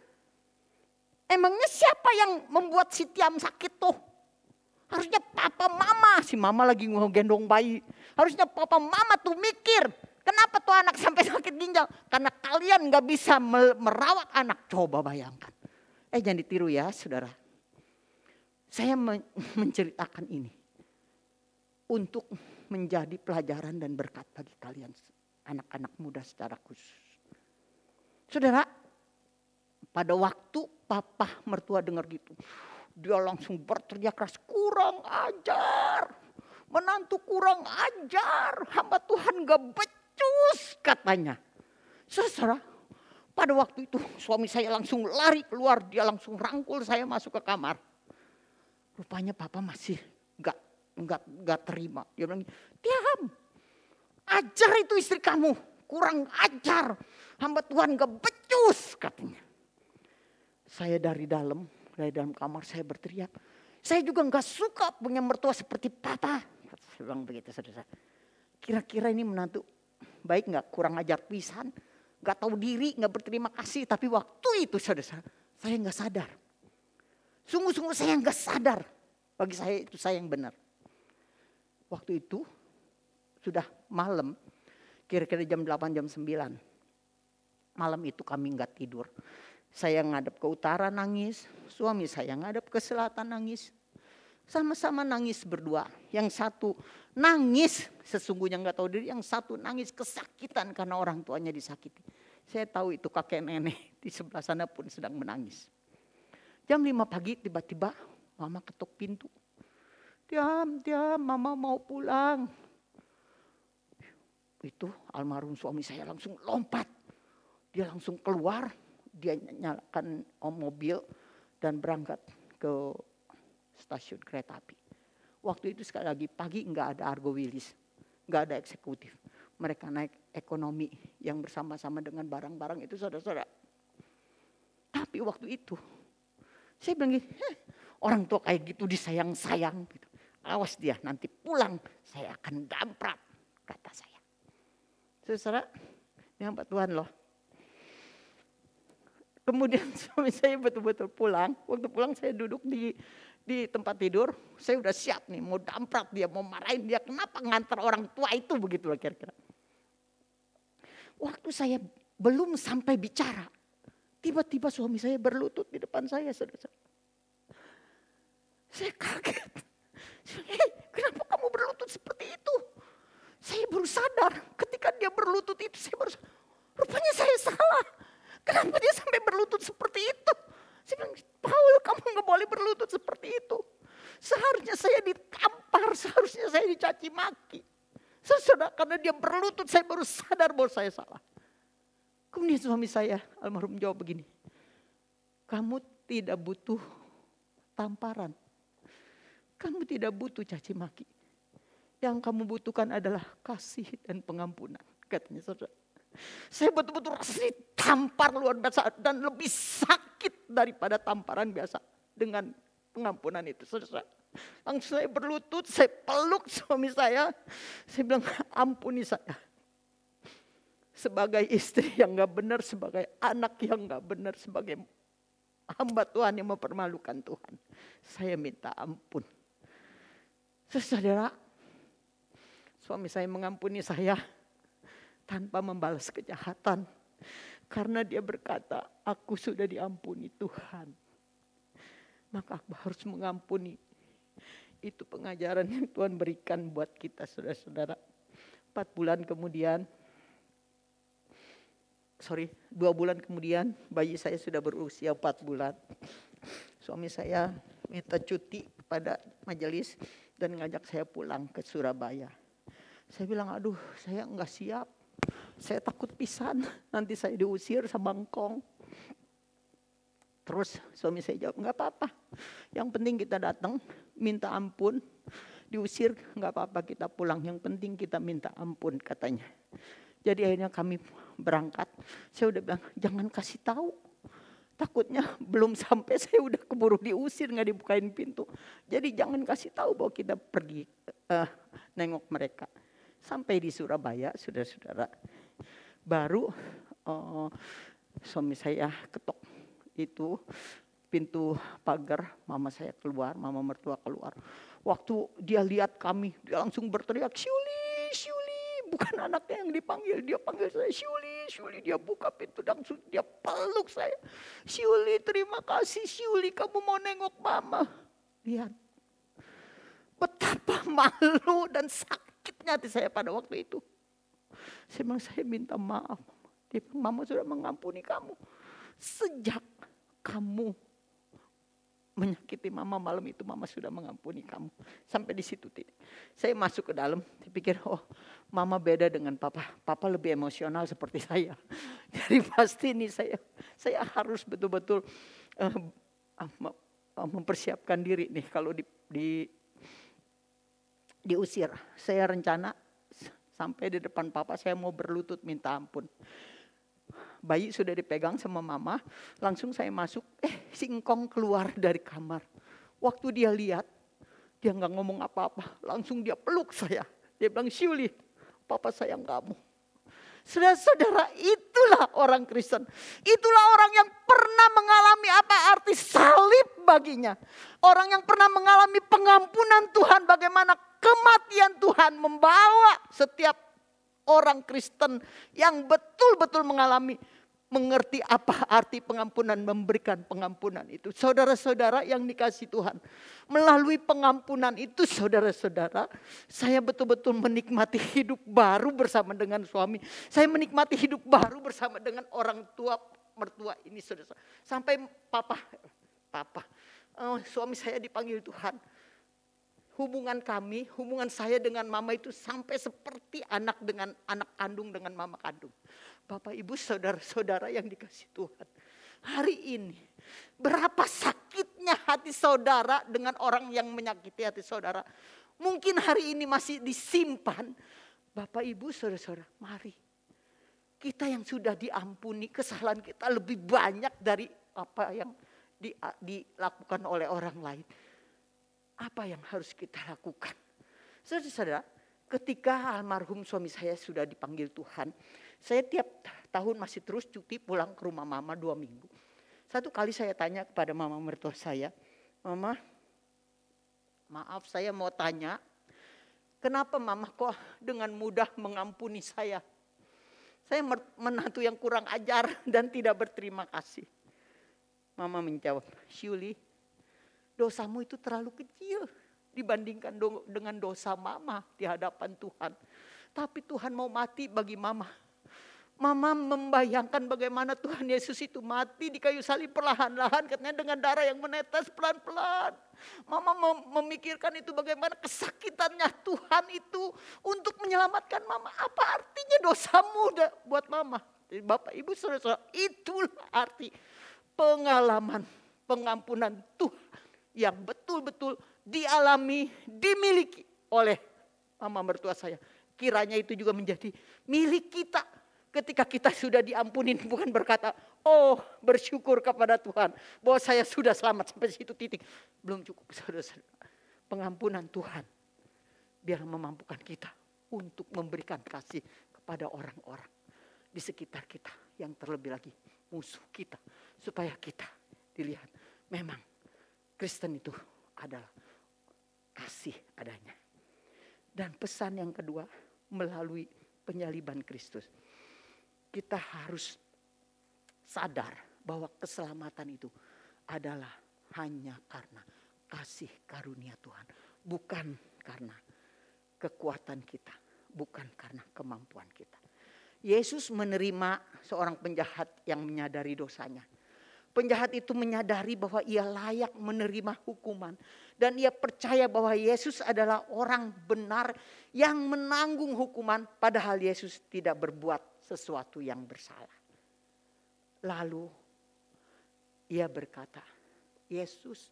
emangnya siapa yang membuat si Tiam sakit tuh? Harusnya papa mama." Si mama lagi ngegendong bayi. "Harusnya papa mama tuh mikir. Kenapa tuh anak sampai sakit ginjal? Karena kalian gak bisa merawat anak." Coba bayangkan. Jangan ditiru ya saudara. Saya menceritakan ini untuk menjadi pelajaran dan berkat bagi kalian anak-anak muda secara khusus. Saudara, pada waktu papa mertua dengar gitu, dia langsung berteriak keras, "Kurang ajar, menantu kurang ajar, hamba Tuhan gak becus," katanya. Saudara, pada waktu itu suami saya langsung lari keluar, dia langsung rangkul saya masuk ke kamar. Rupanya papa masih gak terima. Dia bilang, "Tiam, ajar itu istri kamu, kurang ajar, hamba Tuhan gak becus," katanya. Saya dari dalam kamar saya berteriak, "Saya juga gak suka punya mertua seperti papa." Saya bilang begitu saudara. Kira-kira ini menantu baik gak? Kurang ajar pisan, gak tahu diri, gak berterima kasih. Tapi waktu itu saudara, saya gak sadar. Sungguh-sungguh saya gak sadar. Bagi saya itu saya yang benar. Waktu itu sudah malam, kira-kira jam 8, jam 9. Malam itu kami gak tidur. Saya ngadep ke utara nangis, suami saya ngadep ke selatan nangis. Sama-sama nangis berdua. Yang satu nangis sesungguhnya gak tahu diri, yang satu nangis kesakitan karena orang tuanya disakiti. Saya tahu itu kakek nenek di sebelah sana pun sedang menangis. Jam 5 pagi tiba-tiba mama ketuk pintu. Tiam, mama mau pulang." Itu almarhum suami saya langsung lompat. Dia langsung keluar. Dia nyalakan mobil dan berangkat ke stasiun kereta api. Waktu itu sekali lagi pagi nggak ada Argo Wilis, nggak ada eksekutif. Mereka naik ekonomi yang bersama-sama dengan barang-barang itu saudara-saudara. Tapi waktu itu saya bilang gini, orang tua kayak gitu disayang-sayang. Gitu. Awas dia nanti pulang saya akan damprat, kata saya. Saudara, ini hamba Tuhan loh. Kemudian suami saya betul-betul pulang. Waktu pulang saya duduk di tempat tidur. Saya udah siap nih mau damprat dia, mau marahin dia. Kenapa ngantar orang tua itu, begitulah kira-kira. Waktu saya belum sampai bicara, tiba-tiba suami saya berlutut di depan saya, saudara. Saya kaget. Hei, kenapa kamu berlutut seperti itu? Saya baru sadar ketika dia berlutut itu, saya baru sadar, rupanya saya salah. Kenapa dia sampai berlutut seperti itu? Saya bilang, Paul, kamu gak boleh berlutut seperti itu. Seharusnya saya ditampar, seharusnya saya dicaci maki. Saudara, karena dia berlutut, saya baru sadar bahwa saya salah. Kemudian suami saya, almarhum, jawab begini, kamu tidak butuh tamparan. Kamu tidak butuh caci maki. Yang kamu butuhkan adalah kasih dan pengampunan, katanya saudara. Saya betul-betul rasanya tampar luar biasa dan lebih sakit daripada tamparan biasa dengan pengampunan itu, saudara. Langsung saya berlutut, saya peluk suami saya bilang, ampuni saya. Sebagai istri yang gak benar, sebagai anak yang gak benar, sebagai hamba Tuhan yang mempermalukan Tuhan, saya minta ampun. Saudara, suami saya mengampuni saya tanpa membalas kejahatan. Karena dia berkata, aku sudah diampuni Tuhan, maka aku harus mengampuni. Itu pengajaran yang Tuhan berikan buat kita, saudara-saudara. 2 bulan kemudian, bayi saya sudah berusia 4 bulan. Suami saya minta cuti kepada majelis dan ngajak saya pulang ke Surabaya. Saya bilang, aduh, saya enggak siap. Saya takut pisan, nanti saya diusir sama engkong. Terus suami saya jawab, enggak apa-apa. Yang penting kita datang, minta ampun. Diusir enggak apa-apa, kita pulang. Yang penting kita minta ampun, katanya. Jadi akhirnya kami berangkat. Saya udah bilang, jangan kasih tahu. Takutnya belum sampai saya udah keburu diusir, nggak dibukain pintu. Jadi jangan kasih tahu bahwa kita pergi nengok mereka. Sampai di Surabaya, saudara-saudara, baru suami saya ketok itu pintu pagar, mama saya keluar, mama mertua keluar. Waktu dia lihat kami, dia langsung berteriak, Syuli, Syuli, bukan anaknya yang dipanggil, dia panggil saya Syuli, Syuli. Dia buka pintu, langsung dia peluk saya. Syuli, terima kasih Syuli, kamu mau nengok mama. Lihat, betapa malu dan sakitnya hati saya pada waktu itu. Saya minta maaf. Dia bilang, mama sudah mengampuni kamu. Sejak kamu menyakiti mama malam itu, mama sudah mengampuni kamu. Sampai di situ tidak. Saya masuk ke dalam, saya pikir, oh mama beda dengan papa. Papa lebih emosional seperti saya. Jadi pasti ini saya harus betul-betul mempersiapkan diri nih kalau diusir. Saya rencana sampai di depan papa saya mau berlutut minta ampun. Bayi sudah dipegang sama mama, langsung saya masuk, si engkong keluar dari kamar. Waktu dia lihat, dia gak ngomong apa-apa, langsung dia peluk saya. Dia bilang, Syuli, papa sayang kamu. Saudara-saudara, itulah orang Kristen. Itulah orang yang pernah mengalami apa arti salib baginya. Orang yang pernah mengalami pengampunan Tuhan, bagaimana kematian Tuhan membawa setiap orang Kristen yang betul-betul mengerti apa arti pengampunan, memberikan pengampunan itu. Saudara-saudara yang dikasihi Tuhan, melalui pengampunan itu saudara-saudara, saya betul-betul menikmati hidup baru bersama dengan suami. Saya menikmati hidup baru bersama dengan orang tua, mertua ini saudara. Sampai papa, suami saya dipanggil Tuhan. Hubungan saya dengan mama itu sampai seperti anak dengan anak kandung dengan mama kandung. Bapak, Ibu, saudara-saudara yang dikasihi Tuhan. Hari ini berapa sakitnya hati saudara dengan orang yang menyakiti hati saudara. Mungkin hari ini masih disimpan. Bapak, Ibu, saudara-saudara, mari. Kita yang sudah diampuni, kesalahan kita lebih banyak dari apa yang dilakukan oleh orang lain. Apa yang harus kita lakukan? Saudara-saudara, ketika almarhum suami saya sudah dipanggil Tuhan, saya tiap tahun masih terus cuti pulang ke rumah mama 2 minggu. Satu kali saya tanya kepada mama mertua saya, "Mama, maaf saya mau tanya, kenapa mama kok dengan mudah mengampuni saya? Saya menantu yang kurang ajar dan tidak berterima kasih." Mama menjawab, "Syuli, dosamu itu terlalu kecil dibandingkan dengan dosa mama di hadapan Tuhan. Tapi Tuhan mau mati bagi mama. Mama membayangkan bagaimana Tuhan Yesus itu mati di kayu salib perlahan-lahan, katanya dengan darah yang menetes pelan-pelan. Mama memikirkan itu bagaimana kesakitannya Tuhan itu untuk menyelamatkan mama. Apa artinya dosamu buat mama?" Jadi Bapak Ibu Saudara, itulah arti pengalaman pengampunan Tuhan yang betul-betul dialami, dimiliki oleh mama mertua saya. Kiranya itu juga menjadi milik kita. Ketika kita sudah diampunin, bukan berkata, "Oh, bersyukur kepada Tuhan bahwa saya sudah selamat sampai situ titik." Belum cukup, saudara-saudara. Pengampunan Tuhan biar memampukan kita untuk memberikan kasih kepada orang-orang di sekitar kita, yang terlebih lagi musuh kita, supaya kita dilihat memang Kristen itu adalah kasih adanya. Dan pesan yang kedua, melalui penyaliban Kristus, kita harus sadar bahwa keselamatan itu adalah hanya karena kasih karunia Tuhan. Bukan karena kekuatan kita, bukan karena kemampuan kita. Yesus menerima seorang penjahat yang menyadari dosanya. Penjahat itu menyadari bahwa ia layak menerima hukuman. Dan ia percaya bahwa Yesus adalah orang benar yang menanggung hukuman, padahal Yesus tidak berbuat sesuatu yang bersalah. Lalu ia berkata, "Yesus,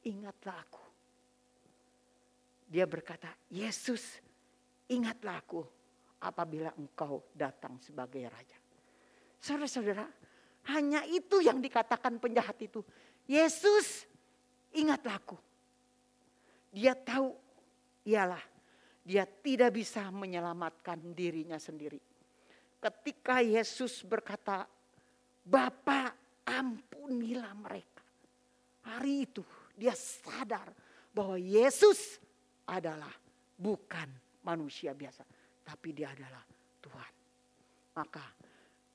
ingatlah aku." Dia berkata, "Yesus, ingatlah aku apabila engkau datang sebagai raja." Saudara-saudara, hanya itu yang dikatakan penjahat itu. "Yesus, ingatlah aku." Dia tahu ialah dia tidak bisa menyelamatkan dirinya sendiri. Ketika Yesus berkata, "Bapa, ampunilah mereka." Hari itu dia sadar bahwa Yesus adalah bukan manusia biasa, tapi dia adalah Tuhan. Maka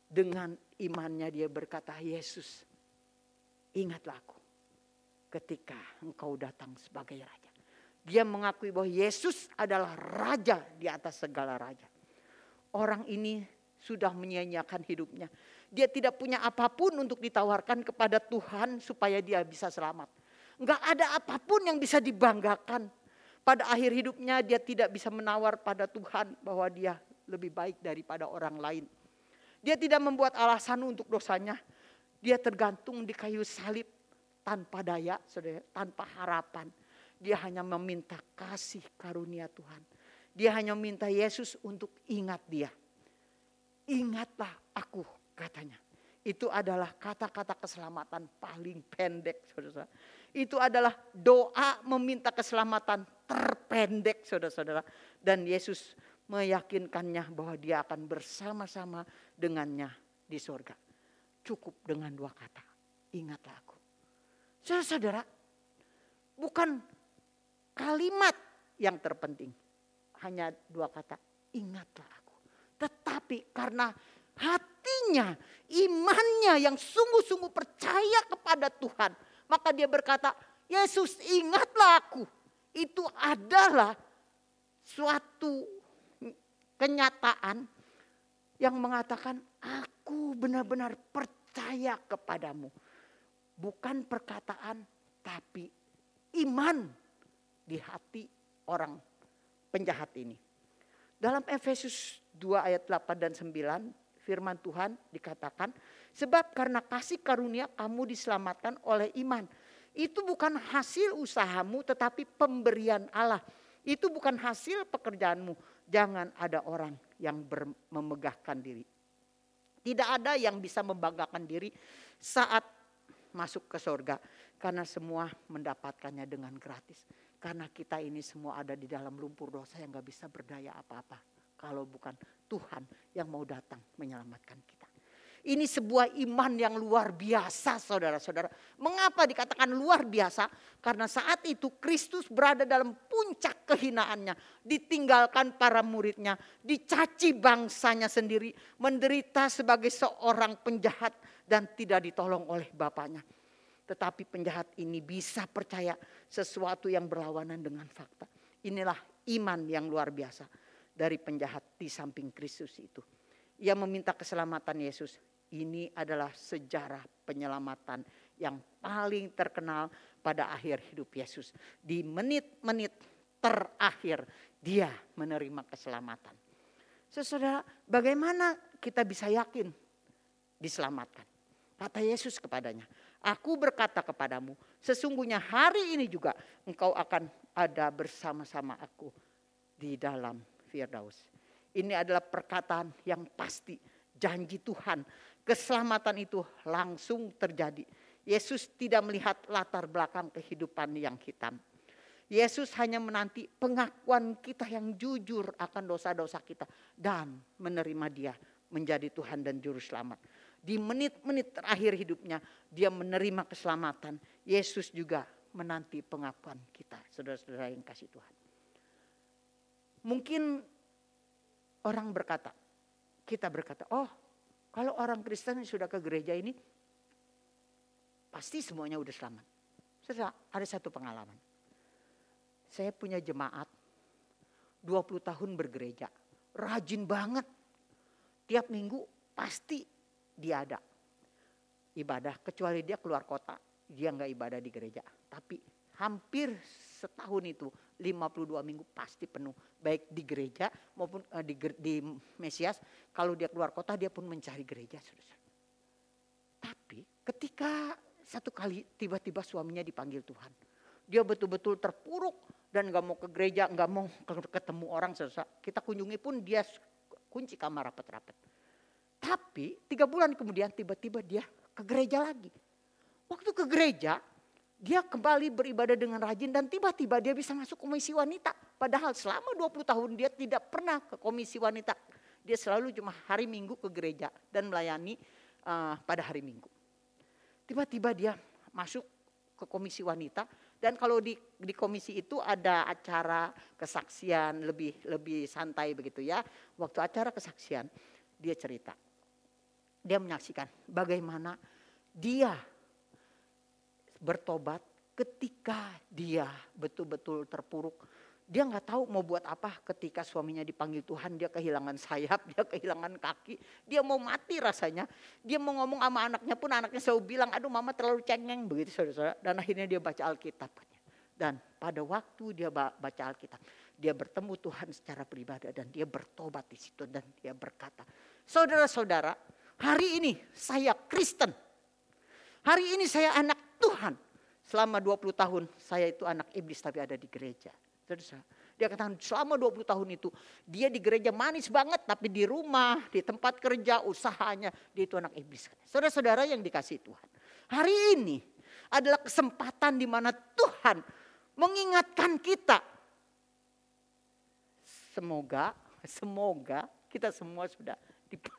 dengan imannya dia berkata, "Yesus, ingatlah aku ketika engkau datang sebagai raja." Dia mengakui bahwa Yesus adalah raja di atas segala raja. Orang ini sudah menyia-nyiakan hidupnya. Dia tidak punya apapun untuk ditawarkan kepada Tuhan supaya dia bisa selamat. Enggak ada apapun yang bisa dibanggakan. Pada akhir hidupnya dia tidak bisa menawar pada Tuhan bahwa dia lebih baik daripada orang lain. Dia tidak membuat alasan untuk dosanya. Dia tergantung di kayu salib tanpa daya, saudara, tanpa harapan. Dia hanya meminta kasih karunia Tuhan. Dia hanya meminta Yesus untuk ingat dia. "Ingatlah aku," katanya. Itu adalah kata-kata keselamatan paling pendek, saudara. Itu adalah doa meminta keselamatan terpendek, saudara-saudara. Dan Yesus meyakinkannya bahwa dia akan bersama-sama dengannya di sorga. Cukup dengan dua kata, "Ingatlah aku." Saudara-saudara, bukan kalimat yang terpenting. Hanya dua kata, "Ingatlah aku." Tetapi karena hatinya, imannya yang sungguh-sungguh percaya kepada Tuhan, maka dia berkata, "Yesus, ingatlah aku." Itu adalah suatu kenyataan yang mengatakan, "Aku benar-benar percaya kepadamu." Bukan perkataan, tapi iman di hati orang penjahat ini. Dalam Efesus 2 ayat 8 dan 9, firman Tuhan dikatakan, "Sebab karena kasih karunia kamu diselamatkan oleh iman. Itu bukan hasil usahamu tetapi pemberian Allah. Itu bukan hasil pekerjaanmu. Jangan ada orang yang memegahkan diri." Tidak ada yang bisa membanggakan diri saat masuk ke surga. Karena semua mendapatkannya dengan gratis. Karena kita ini semua ada di dalam lumpur dosa yang gak bisa berdaya apa-apa. Kalau bukan Tuhan yang mau datang menyelamatkan kita. Ini sebuah iman yang luar biasa saudara-saudara. Mengapa dikatakan luar biasa? Karena saat itu Kristus berada dalam puncak kehinaannya. Ditinggalkan para muridnya. Dicaci bangsanya sendiri. Menderita sebagai seorang penjahat dan tidak ditolong oleh Bapaknya. Tetapi penjahat ini bisa percaya sesuatu yang berlawanan dengan fakta. Inilah iman yang luar biasa dari penjahat di samping Kristus itu. Ia meminta keselamatan Yesus. Ini adalah sejarah penyelamatan yang paling terkenal pada akhir hidup Yesus. Di menit-menit terakhir dia menerima keselamatan. Saudara, bagaimana kita bisa yakin diselamatkan? Kata Yesus kepadanya, aku berkata kepadamu, sesungguhnya hari ini juga engkau akan ada bersama-sama aku di dalam Firdaus. Ini adalah perkataan yang pasti, janji Tuhan. Keselamatan itu langsung terjadi. Yesus tidak melihat latar belakang kehidupan yang hitam. Yesus hanya menanti pengakuan kita yang jujur akan dosa-dosa kita. Dan menerima dia menjadi Tuhan dan Juru Selamat. Di menit-menit terakhir hidupnya dia menerima keselamatan. Yesus juga menanti pengakuan kita. Saudara-saudara yang kasih Tuhan. Mungkin orang berkata, kita berkata, oh kalau orang Kristen yang sudah ke gereja ini, pasti semuanya udah selamat. Saudara, ada satu pengalaman. Saya punya jemaat, 20 tahun bergereja. Rajin banget. Tiap minggu pasti dia ada ibadah. Kecuali dia keluar kota, dia nggak ibadah di gereja. Tapi hampir setahun itu, 52 minggu pasti penuh. Baik di gereja maupun di Mesias. Kalau dia keluar kota dia pun mencari gereja. Tapi ketika satu kali tiba-tiba suaminya dipanggil Tuhan. Dia betul-betul terpuruk dan gak mau ke gereja, gak mau ketemu orang. Kita kunjungi pun dia kunci kamar rapat-rapat. Tapi 3 bulan kemudian tiba-tiba dia ke gereja lagi. Waktu ke gereja dia kembali beribadah dengan rajin dan tiba-tiba dia bisa masuk komisi wanita. Padahal selama 20 tahun dia tidak pernah ke komisi wanita. Dia selalu cuma hari Minggu ke gereja dan melayani pada hari Minggu. Tiba-tiba dia masuk ke komisi wanita dan kalau di komisi itu ada acara kesaksian lebih santai begitu ya. Waktu acara kesaksian dia cerita. Dia menyaksikan bagaimana dia bertobat ketika dia betul-betul terpuruk. Dia nggak tahu mau buat apa ketika suaminya dipanggil Tuhan. Dia kehilangan sayap, dia kehilangan kaki. Dia mau mati rasanya. Dia mau ngomong sama anaknya pun anaknya selalu bilang, aduh mama terlalu cengeng begitu saudara-saudara. Dan akhirnya dia baca Alkitab. Dan pada waktu dia baca Alkitab, dia bertemu Tuhan secara pribadi dan dia bertobat di situ dan dia berkata, saudara-saudara, hari ini saya Kristen. Hari ini saya anak Tuhan. Selama 20 tahun saya itu anak iblis tapi ada di gereja. Dia katakan selama 20 tahun itu dia di gereja manis banget. Tapi di rumah, di tempat kerja, usahanya dia itu anak iblis. Saudara-saudara yang dikasihi Tuhan. Hari ini adalah kesempatan di mana Tuhan mengingatkan kita. Semoga kita semua sudah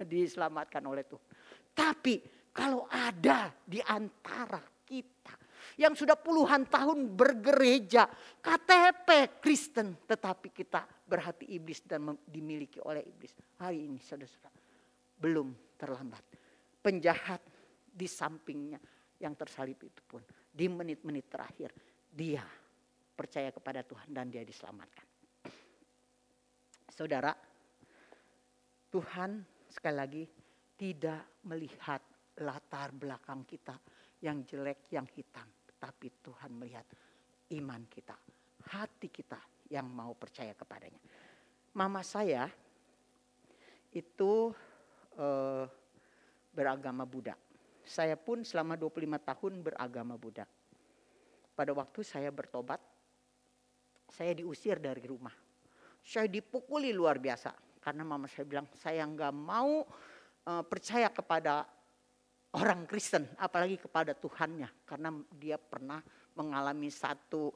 diselamatkan oleh Tuhan. Tapi kalau ada di antara kita yang sudah puluhan tahun bergereja, KTP Kristen, tetapi kita berhati iblis dan dimiliki oleh iblis. Hari ini saudara-saudara, belum terlambat. Penjahat di sampingnya yang tersalib itu pun di menit-menit terakhir dia percaya kepada Tuhan dan dia diselamatkan. Saudara, Tuhan sekali lagi tidak melihat latar belakang kita yang jelek, yang hitam. Tapi Tuhan melihat iman kita, hati kita yang mau percaya kepadanya. Mama saya itu beragama Buddha. Saya pun selama 25 tahun beragama Buddha. Pada waktu saya bertobat, saya diusir dari rumah. Saya dipukuli luar biasa. Karena mama saya bilang, saya nggak mau percaya kepada orang Kristen, apalagi kepada Tuhannya, karena dia pernah mengalami satu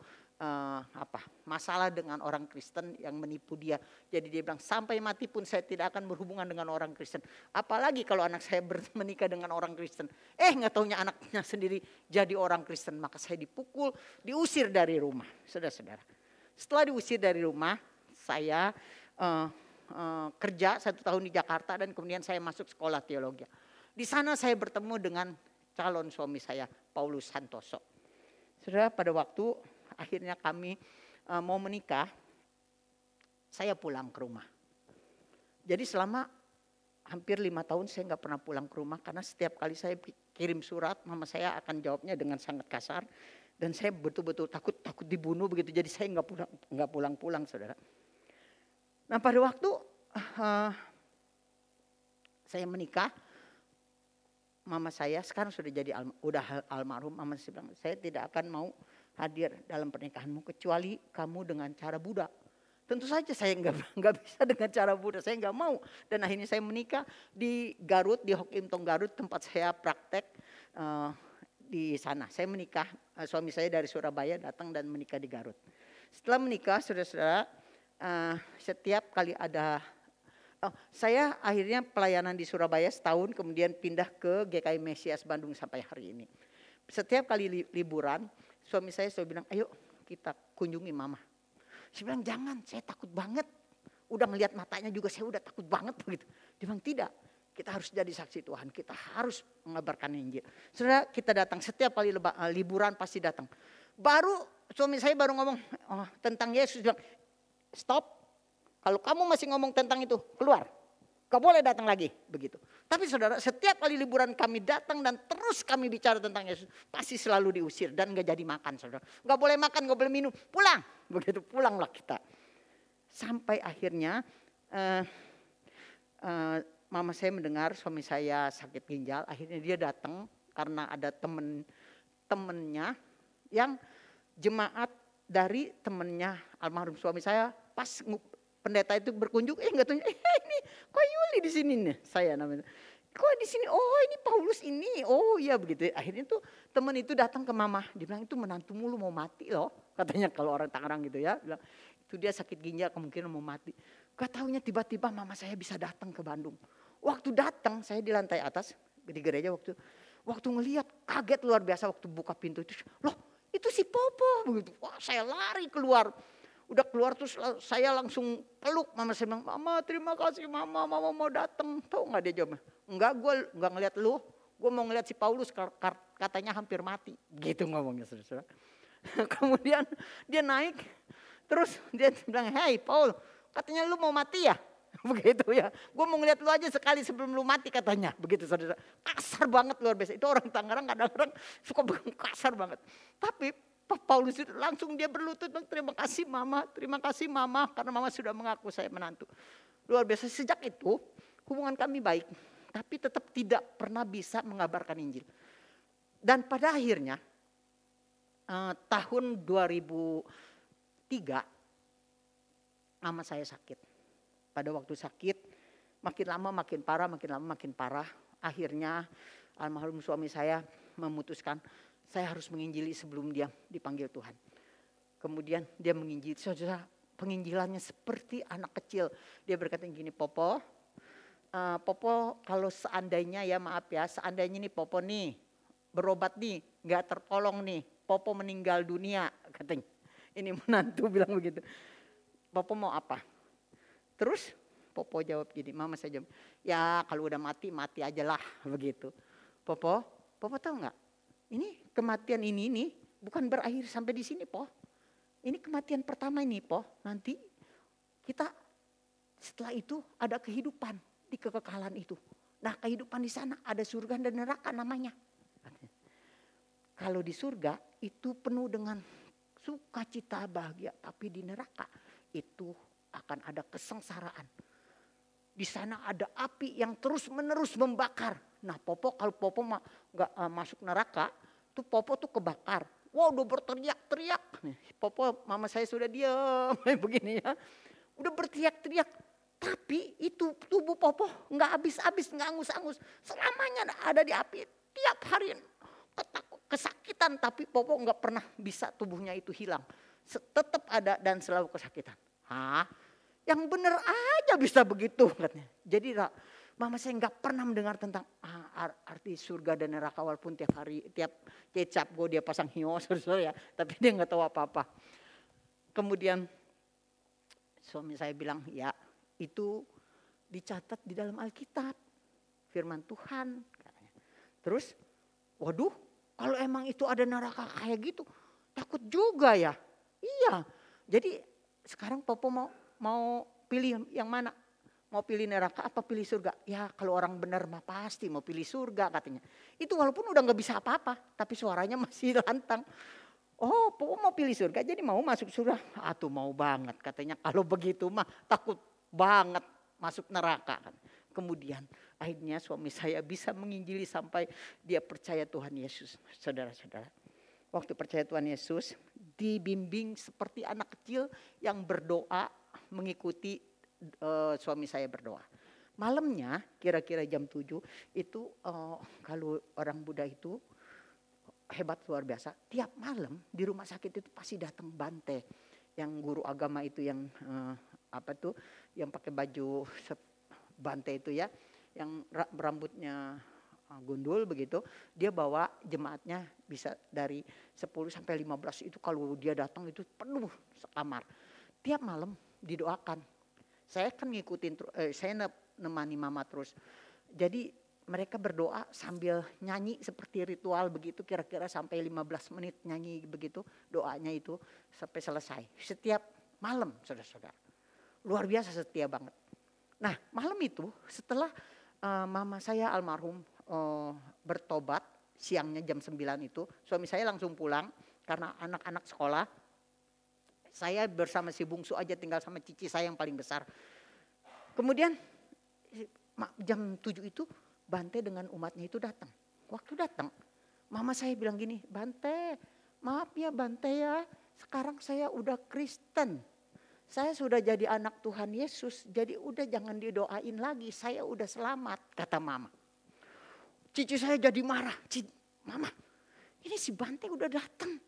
masalah dengan orang Kristen yang menipu dia. Jadi dia bilang, sampai mati pun saya tidak akan berhubungan dengan orang Kristen. Apalagi kalau anak saya menikah dengan orang Kristen. Nggak taunya anaknya sendiri jadi orang Kristen. Maka saya dipukul, diusir dari rumah. Saudara-saudara. Setelah diusir dari rumah, saya kerja 1 tahun di Jakarta dan kemudian saya masuk sekolah teologi. Di sana saya bertemu dengan calon suami saya, Paulus Santoso. Saudara, pada waktu akhirnya kami mau menikah, saya pulang ke rumah. Jadi selama hampir 5 tahun saya nggak pernah pulang ke rumah, karena setiap kali saya kirim surat, mama saya akan jawabnya dengan sangat kasar, dan saya betul-betul takut dibunuh begitu. Jadi saya nggak pulang, saudara. Nah, pada waktu saya menikah, mama saya sekarang sudah jadi almarhum. Mama saya bilang, saya tidak akan mau hadir dalam pernikahanmu kecuali kamu dengan cara Buddha. Tentu saja saya nggak bisa dengan cara Buddha, saya nggak mau. Dan akhirnya saya menikah di Garut, di Hok Im Tong Garut, tempat saya praktek di sana. Saya menikah, suami saya dari Surabaya datang dan menikah di Garut. Setelah menikah, saudara-saudara, setiap kali ada saya akhirnya pelayanan di Surabaya setahun, kemudian pindah ke GKI Mesias Bandung sampai hari ini. Setiap kali liburan, suami saya selalu bilang, ayo kita kunjungi mama. Saya bilang, jangan, saya takut banget. Udah ngelihat matanya juga saya udah takut banget begitu. Dia bilang, tidak, kita harus jadi saksi Tuhan. Kita harus mengabarkan Injil. Saudara, kita datang setiap kali liburan pasti datang. Suami saya baru ngomong tentang Yesus. Dia bilang, stop. Kalau kamu masih ngomong tentang itu, keluar. Gak boleh datang lagi, begitu. Tapi saudara, setiap kali liburan kami datang dan terus kami bicara tentang Yesus, pasti selalu diusir dan gak jadi makan, saudara. Gak boleh makan, gak boleh minum, pulang. Begitu, pulanglah kita. Sampai akhirnya mama saya mendengar suami saya sakit ginjal. Akhirnya dia datang karena ada temennya yang jemaat dari temennya almarhum suami saya. Pas pendeta itu berkunjung, nggak tahu, ini kok Yuli di sini nih, saya namanya. Kok di sini? Oh, ini Paulus ini. Oh iya begitu. Akhirnya tuh teman itu datang ke mama, dia bilang itu menantumu lu mau mati loh, katanya kalau orang Tangerang gitu ya. Bilang, itu dia sakit ginjal kemungkinan mau mati. Gak taunya tiba-tiba mama saya bisa datang ke Bandung. Waktu datang saya di lantai atas di gereja waktu ngelihat kaget luar biasa waktu buka pintu itu. Loh, itu si Popo begitu. Wah, saya lari keluar. Udah keluar terus saya langsung peluk mama, saya bilang, mama terima kasih mama mau datang. Tahu nggak dia jawabnya? Enggak, gue nggak ngeliat lu, gue mau ngeliat si Paulus katanya hampir mati. Gitu ngomongnya, saudara. Kemudian dia naik, terus dia bilang, hey Paul, katanya lu mau mati ya? Begitu ya, gue mau ngeliat lu aja sekali sebelum lu mati katanya. Begitu, saudara. Kasar banget luar biasa. Itu orang Tangerang kadang-kadang suka kasar banget. Tapi Paulus itu langsung dia berlutut, terima kasih mama, karena mama sudah mengaku saya menantu. Luar biasa, sejak itu hubungan kami baik, tapi tetap tidak pernah bisa mengabarkan Injil. Dan pada akhirnya tahun 2003 mama saya sakit. Pada waktu sakit makin lama makin parah. Akhirnya almarhum suami saya memutuskan, saya harus menginjili sebelum dia dipanggil Tuhan. Kemudian dia menginjili, saudara, penginjilannya seperti anak kecil. Dia berkata gini, Popo kalau seandainya ya maaf ya, seandainya nih Popo nih berobat nih, gak tertolong nih, Popo meninggal dunia katanya. Ini menantu bilang begitu. Popo mau apa? Terus Popo jawab gini, mama saya jawab, ya kalau udah mati aja lah begitu. Popo tahu gak? Ini kematian ini nih bukan berakhir sampai di sini, Po. Ini kematian pertama ini, Po. Nanti kita setelah itu ada kehidupan di kekekalan itu. Nah, kehidupan di sana ada surga dan neraka namanya. Kalau di surga itu penuh dengan sukacita bahagia, tapi di neraka itu akan ada kesengsaraan. Di sana ada api yang terus-menerus membakar. Nah, kalau Popo nggak masuk neraka, tuh Popo tuh kebakar. Wah, udah berteriak-teriak. Popo, mama saya sudah diam begini ya. Udah berteriak-teriak. Tapi itu tubuh Popo nggak habis-habis, nggak angus-angus. Selamanya ada di api. tiap hari kesakitan, tapi Popo nggak pernah bisa tubuhnya itu hilang. Tetap ada dan selalu kesakitan. Hah? Yang bener aja bisa begitu katanya. Jadi mama saya nggak pernah mendengar tentang arti surga dan neraka, walaupun tiap hari, tiap kecap dia pasang hios ya, tapi dia nggak tahu apa-apa. Kemudian suami saya bilang, ya itu dicatat di dalam Alkitab, firman Tuhan katanya. Terus, waduh, kalau emang itu ada neraka kayak gitu, takut juga ya. Iya, jadi sekarang Popo mau pilih yang mana? Mau pilih neraka apa pilih surga? Ya kalau orang benar mah pasti mau pilih surga katanya. Itu walaupun udah gak bisa apa-apa, tapi suaranya masih lantang. Oh, Popo mau pilih surga, jadi mau masuk surga. Tuh mau banget katanya. Kalau begitu mah takut banget masuk neraka. Kemudian akhirnya suami saya bisa menginjili sampai dia percaya Tuhan Yesus. Saudara-saudara, waktu percaya Tuhan Yesus, dibimbing seperti anak kecil yang berdoa mengikuti suami saya berdoa. Malamnya kira-kira jam 7 itu kalau orang Buddha itu hebat luar biasa. Tiap malam di rumah sakit itu pasti datang Bante, yang guru agama itu yang yang pakai baju Bante itu ya, yang rambutnya gundul begitu. Dia bawa jemaatnya bisa dari 10 sampai 15 itu, kalau dia datang itu penuh sekamar. Tiap malam didoakan. Saya kan ngikutin, saya nemani mama terus. Jadi mereka berdoa sambil nyanyi seperti ritual begitu, kira-kira sampai 15 menit nyanyi begitu doanya itu sampai selesai. Setiap malam, saudara-saudara. Luar biasa setia banget. Nah malam itu setelah mama saya almarhum bertobat, siangnya jam 9 itu suami saya langsung pulang karena anak-anak sekolah. Saya bersama si bungsu aja, tinggal sama cici saya yang paling besar. Kemudian jam 7 itu Bante dengan umatnya itu datang. Waktu datang, mama saya bilang gini, Bante, maaf ya Bante ya, sekarang saya udah Kristen. Saya sudah jadi anak Tuhan Yesus, jadi udah jangan didoain lagi, saya udah selamat, kata mama. Cici saya jadi marah, mama ini si Bante udah datang.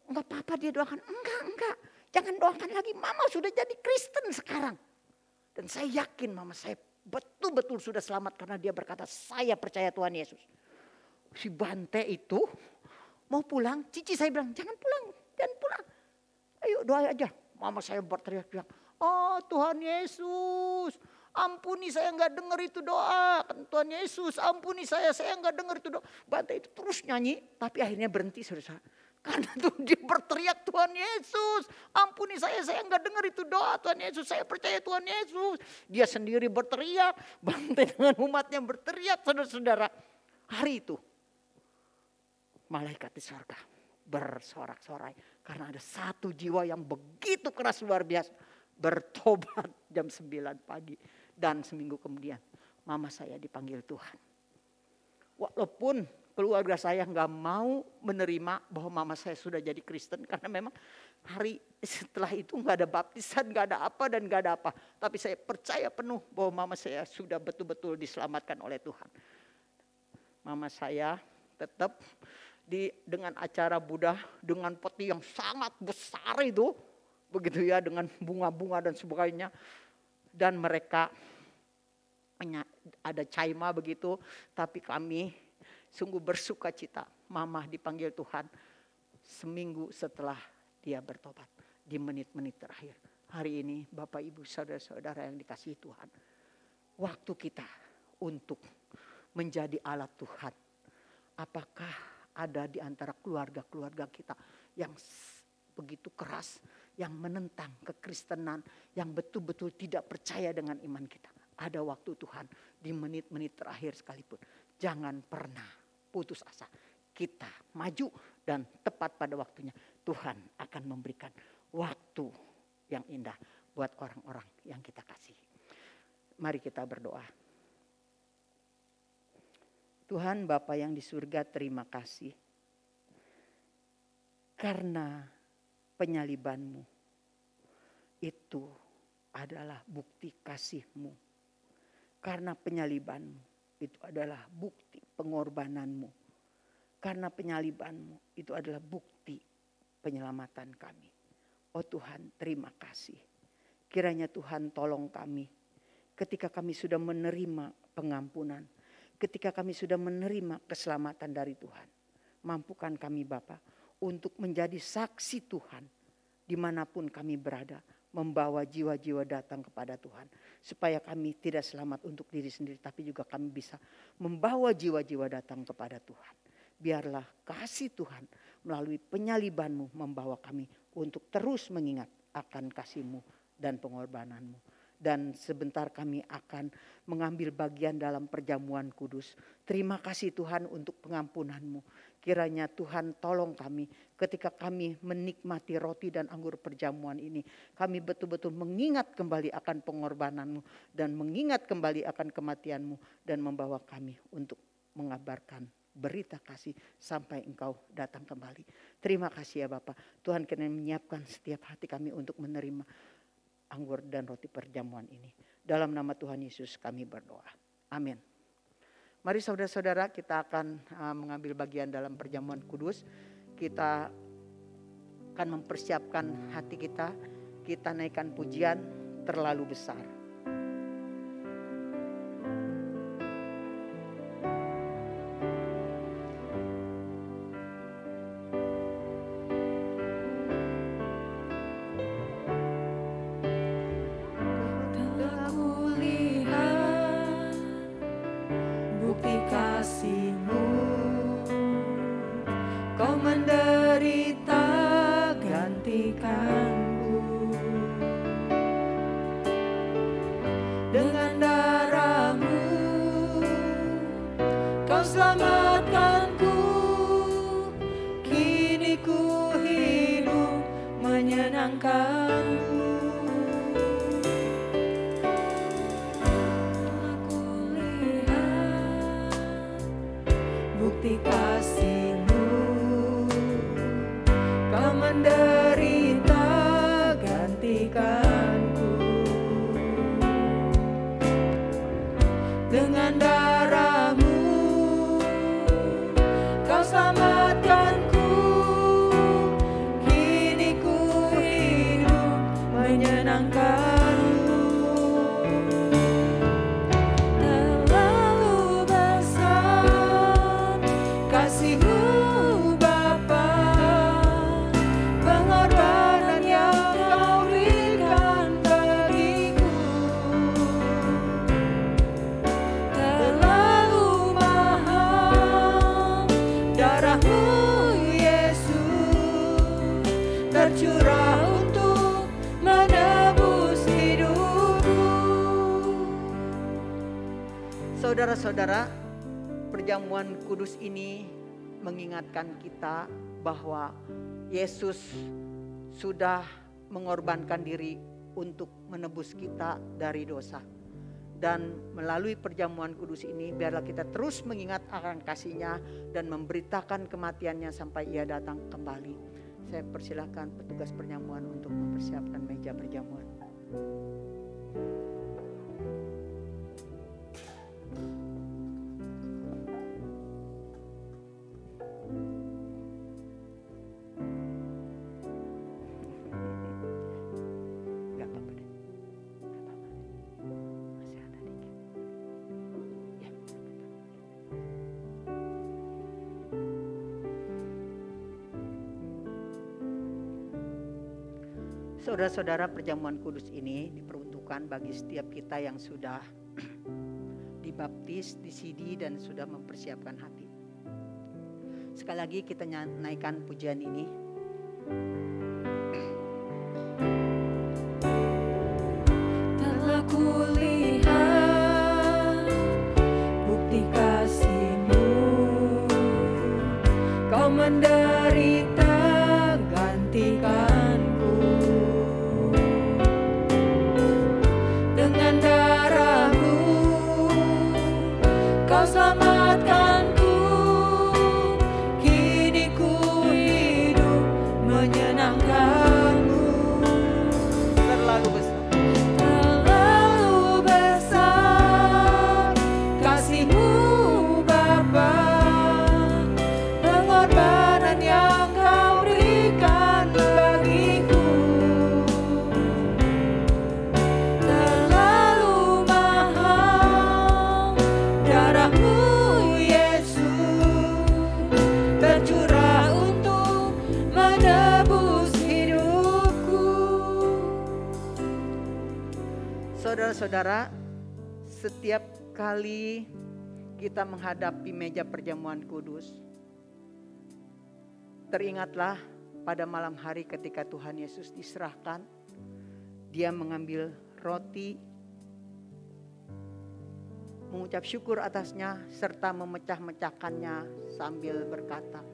Enggak apa-apa dia doakan. Enggak. Jangan doakan lagi. Mama sudah jadi Kristen sekarang. Dan saya yakin mama saya betul-betul sudah selamat karena dia berkata, saya percaya Tuhan Yesus. Si Bante itu mau pulang. Cici saya bilang, jangan pulang. Ayo doa aja. Mama saya berteriak-teriak. Oh Tuhan Yesus, ampuni saya nggak dengar itu doa. Tuhan Yesus, ampuni saya nggak dengar itu doa. Bante itu terus nyanyi, tapi akhirnya berhenti, saudara. Karena tuh dia berteriak, Tuhan Yesus, ampuni saya nggak dengar itu doa. Tuhan Yesus, saya percaya Tuhan Yesus. Dia sendiri berteriak, Bante dengan umatnya berteriak, saudara-saudara. Hari itu malaikat di surga bersorak-sorai karena ada satu jiwa yang begitu keras luar biasa bertobat jam 9 pagi. Dan seminggu kemudian mama saya dipanggil Tuhan. Walaupun keluarga saya nggak mau menerima bahwa mama saya sudah jadi Kristen, karena memang hari setelah itu nggak ada baptisan, nggak ada apa dan nggak ada apa. Tapi saya percaya penuh bahwa mama saya sudah betul-betul diselamatkan oleh Tuhan. Mama saya tetap dengan acara Buddha dengan peti yang sangat besar itu, begitu ya, dengan bunga-bunga dan sebagainya, dan mereka ada caima begitu, tapi kami sungguh bersuka cita. Mama dipanggil Tuhan seminggu setelah dia bertobat, di menit-menit terakhir. Hari ini Bapak Ibu saudara-saudara yang dikasihi Tuhan, waktu kita untuk menjadi alat Tuhan. Apakah ada di antara keluarga-keluarga kita yang begitu keras, yang menentang kekristenan, yang betul-betul tidak percaya dengan iman kita? Ada waktu Tuhan di menit-menit terakhir sekalipun. Jangan pernah putus asa. Kita maju dan tepat pada waktunya Tuhan akan memberikan waktu yang indah buat orang-orang yang kita kasihi. Mari kita berdoa. Tuhan Bapa yang di surga, terima kasih karena penyaliban-Mu itu adalah bukti kasih-Mu. Karena penyaliban-Mu itu adalah bukti pengorbananmu. Karena penyalibanmu itu adalah bukti penyelamatan kami. Oh Tuhan, terima kasih. Kiranya Tuhan tolong kami ketika kami sudah menerima pengampunan. Ketika kami sudah menerima keselamatan dari Tuhan. Mampukan kami Bapa untuk menjadi saksi Tuhan dimanapun kami berada. Membawa jiwa-jiwa datang kepada Tuhan. Supaya kami tidak selamat untuk diri sendiri. Tapi juga kami bisa membawa jiwa-jiwa datang kepada Tuhan. Biarlah kasih Tuhan melalui penyaliban-Mu membawa kami untuk terus mengingat akan kasih-Mu dan pengorbanan-Mu. Dan sebentar kami akan mengambil bagian dalam perjamuan kudus. Terima kasih Tuhan untuk pengampunan-Mu. Kiranya Tuhan tolong kami ketika kami menikmati roti dan anggur perjamuan ini. Kami betul-betul mengingat kembali akan pengorbanan-Mu dan mengingat kembali akan kematian-Mu. Dan membawa kami untuk mengabarkan berita kasih sampai Engkau datang kembali. Terima kasih ya Bapak. Tuhan kena menyiapkan setiap hati kami untuk menerima anggur dan roti perjamuan ini. Dalam nama Tuhan Yesus kami berdoa. Amin. Mari saudara-saudara, kita akan mengambil bagian dalam perjamuan kudus. Kita akan mempersiapkan hati kita. Kita naikkan pujian terlalu besar. Saudara-saudara, perjamuan kudus ini mengingatkan kita bahwa Yesus sudah mengorbankan diri untuk menebus kita dari dosa. Dan melalui perjamuan kudus ini biarlah kita terus mengingat akan kasih-Nya dan memberitakan kematian-Nya sampai Ia datang kembali. Saya persilakan petugas perjamuan untuk mempersiapkan meja perjamuan. Saudara-saudara, perjamuan kudus ini diperuntukkan bagi setiap kita yang sudah dibaptis, disidi dan sudah mempersiapkan hati. Sekali lagi kita naikkan pujian ini. Telah kulihat bukti kasih-Mu, Kau menderita gantikanku. Dengan darah-Mu Kau selamatkanku. Kini ku hidup menyenangkan-Mu. Terlalu besar. Terlalu besar kasih-Mu Saudara-saudara, setiap kali kita menghadapi meja perjamuan kudus, teringatlah pada malam hari ketika Tuhan Yesus diserahkan, dia mengambil roti, mengucap syukur atasnya serta memecah-mecahkannya sambil berkata,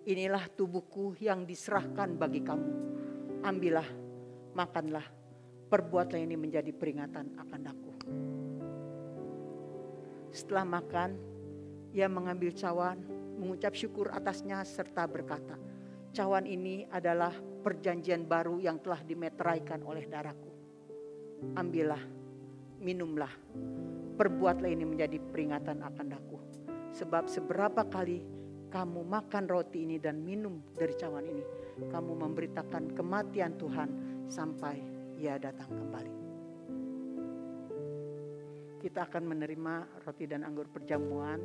inilah tubuhku yang diserahkan bagi kamu. Ambillah, makanlah, perbuatlah ini menjadi peringatan akan aku. Setelah makan, ia mengambil cawan, mengucap syukur atasnya serta berkata, cawan ini adalah perjanjian baru yang telah dimeteraikan oleh darahku. Ambillah, minumlah, perbuatlah ini menjadi peringatan akan aku. Sebab seberapa kali kamu makan roti ini dan minum dari cawan ini, kamu memberitakan kematian Tuhan sampai Ia datang kembali. Kita akan menerima roti dan anggur perjamuan.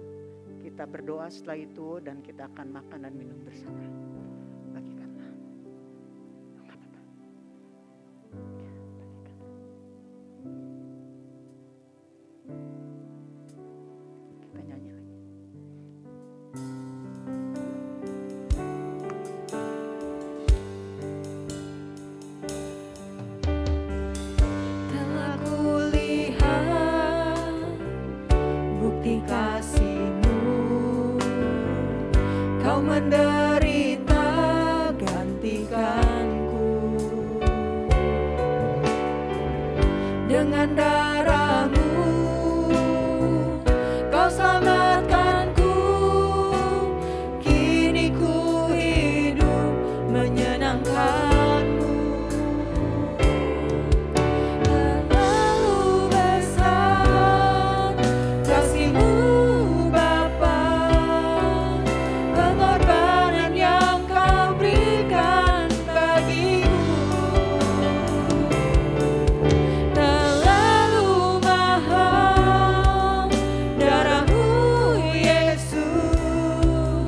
Kita berdoa setelah itu dan kita akan makan dan minum bersama. Bagikanlah. Enggak apa-apa. Ya, bagikanlah. Kita nyanyi lagi. Telah kulihat bukti kasih-Mu, Kau menderita gantikanku. Dengan darah-Mu Kau selamatkanku. Kini ku hidup menyenangkan-Mu. Terlalu besar kasih-Mu Bapa, pengorbanan yang Kau berikan bagiku. Terlalu mahal darah-Mu Yesus,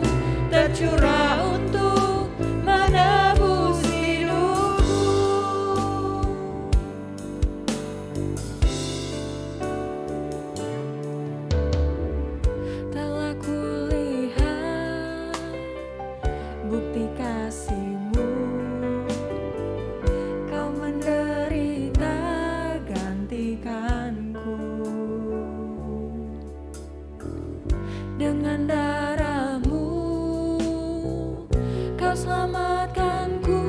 tercurah untuk menebus hidupku. Telah kulihat bukti kasih-Mu, Kau menderita gantikanku. Dengan darah-Mu Kau selamatkanku.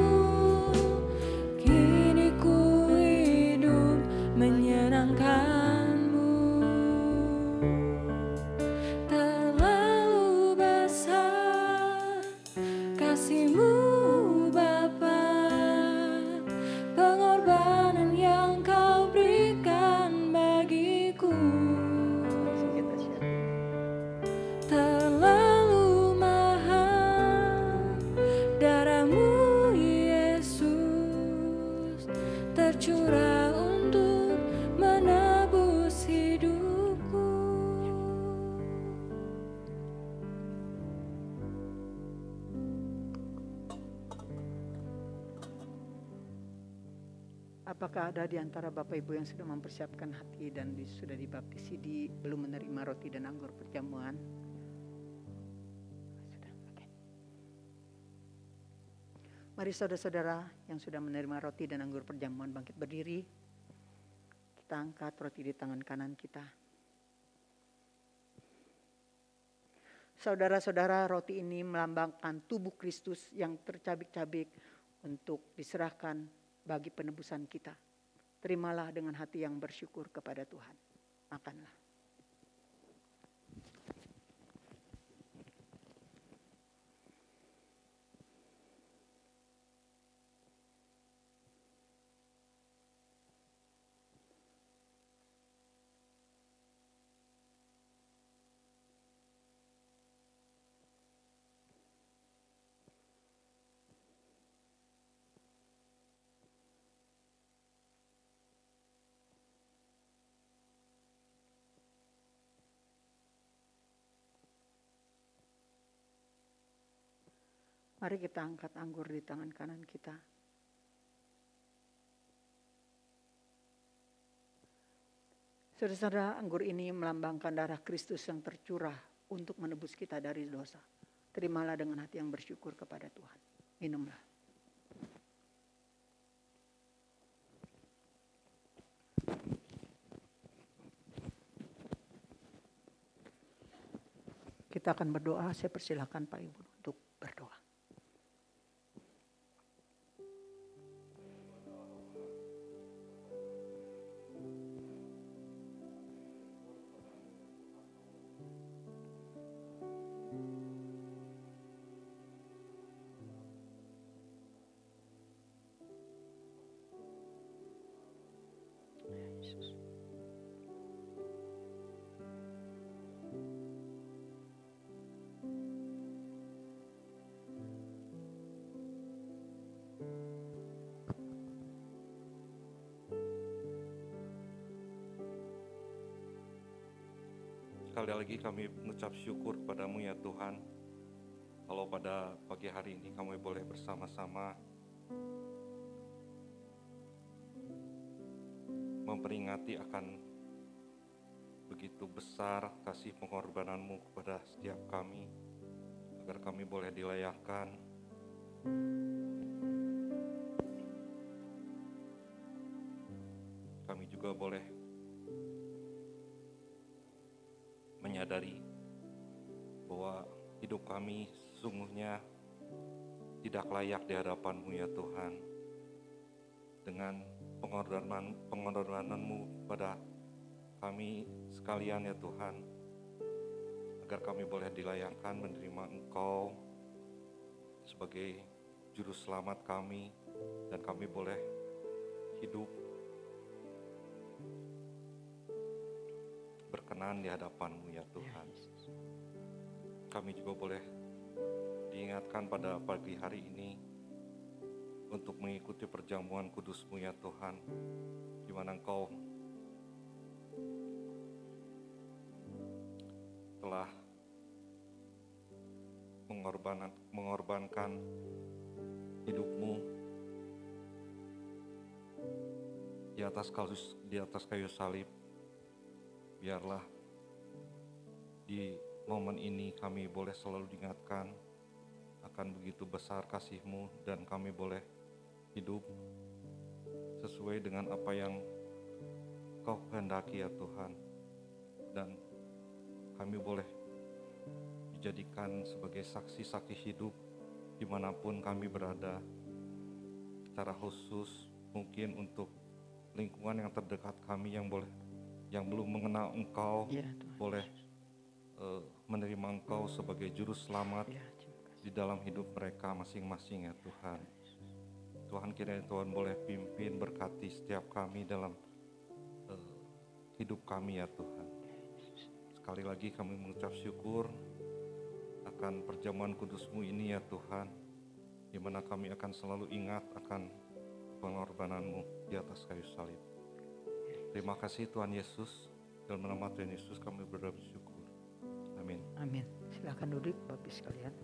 Kini ku hidup menyenangkan-Mu. Terlalu besar kasih-Mu Bapa, pengorbanan yang Kau berikan bagiku. Kita share. Terlalu mahal darah-Mu Yesus, tercurah untuk menebus hidupku. Apakah ada di antara Bapak Ibu yang sudah mempersiapkan hati dan sudah dibaptisi belum menerima roti dan anggur perjamuan? Sudah, oke. Mari saudara-saudara yang sudah menerima roti dan anggur perjamuan bangkit berdiri. Kita angkat roti di tangan kanan kita. Saudara-saudara, roti ini melambangkan tubuh Kristus yang tercabik-cabik untuk diserahkan bagi penebusan kita. Terimalah dengan hati yang bersyukur kepada Tuhan. Makanlah. Mari kita angkat anggur di tangan kanan kita. Saudara-saudara, anggur ini melambangkan darah Kristus yang tercurah untuk menebus kita dari dosa. Terimalah dengan hati yang bersyukur kepada Tuhan. Minumlah. Kita akan berdoa. Saya persilakan Pak Ibu untuk berdoa. Sekali lagi kami mengucap syukur kepadamu ya Tuhan. Kalau pada pagi hari ini kami boleh bersama-sama memperingati akan begitu besar kasih pengorbananmu kepada setiap kami, agar kami boleh dilayakkan kami juga boleh menyadari bahwa hidup kami sesungguhnya tidak layak di hadapan-Mu ya Tuhan. Dengan pengorbanan-Mu pada kami sekalian ya Tuhan, agar kami boleh dilayakkan menerima Engkau sebagai juru selamat kami, dan kami boleh hidup berkenan di hadapan-Mu ya Tuhan. Kami juga boleh diingatkan pada pagi hari ini untuk mengikuti perjamuan kudus-Mu ya Tuhan, di mana Engkau telah mengorbankan hidup-Mu di atas kayu salib. Biarlah di momen ini kami boleh selalu diingatkan akan begitu besar kasih-Mu, dan kami boleh hidup sesuai dengan apa yang Kau kehendaki ya Tuhan. Dan kami boleh dijadikan sebagai saksi-saksi hidup dimanapun kami berada. Secara khusus mungkin untuk lingkungan yang terdekat kami yang belum mengenal Engkau, boleh menerima Engkau sebagai juru selamat di dalam hidup mereka masing-masing ya Tuhan. Tuhan, kiranya Tuhan boleh pimpin, berkati setiap kami dalam hidup kami ya Tuhan. Sekali lagi kami mengucap syukur akan perjamuan kudus-Mu ini ya Tuhan, di mana kami akan selalu ingat akan pengorbanan-Mu di atas kayu salib. Terima kasih Tuhan Yesus, dalam nama Tuhan Yesus kami bersyukur. Amin. Amin. Silakan duduk Bapak sekalian.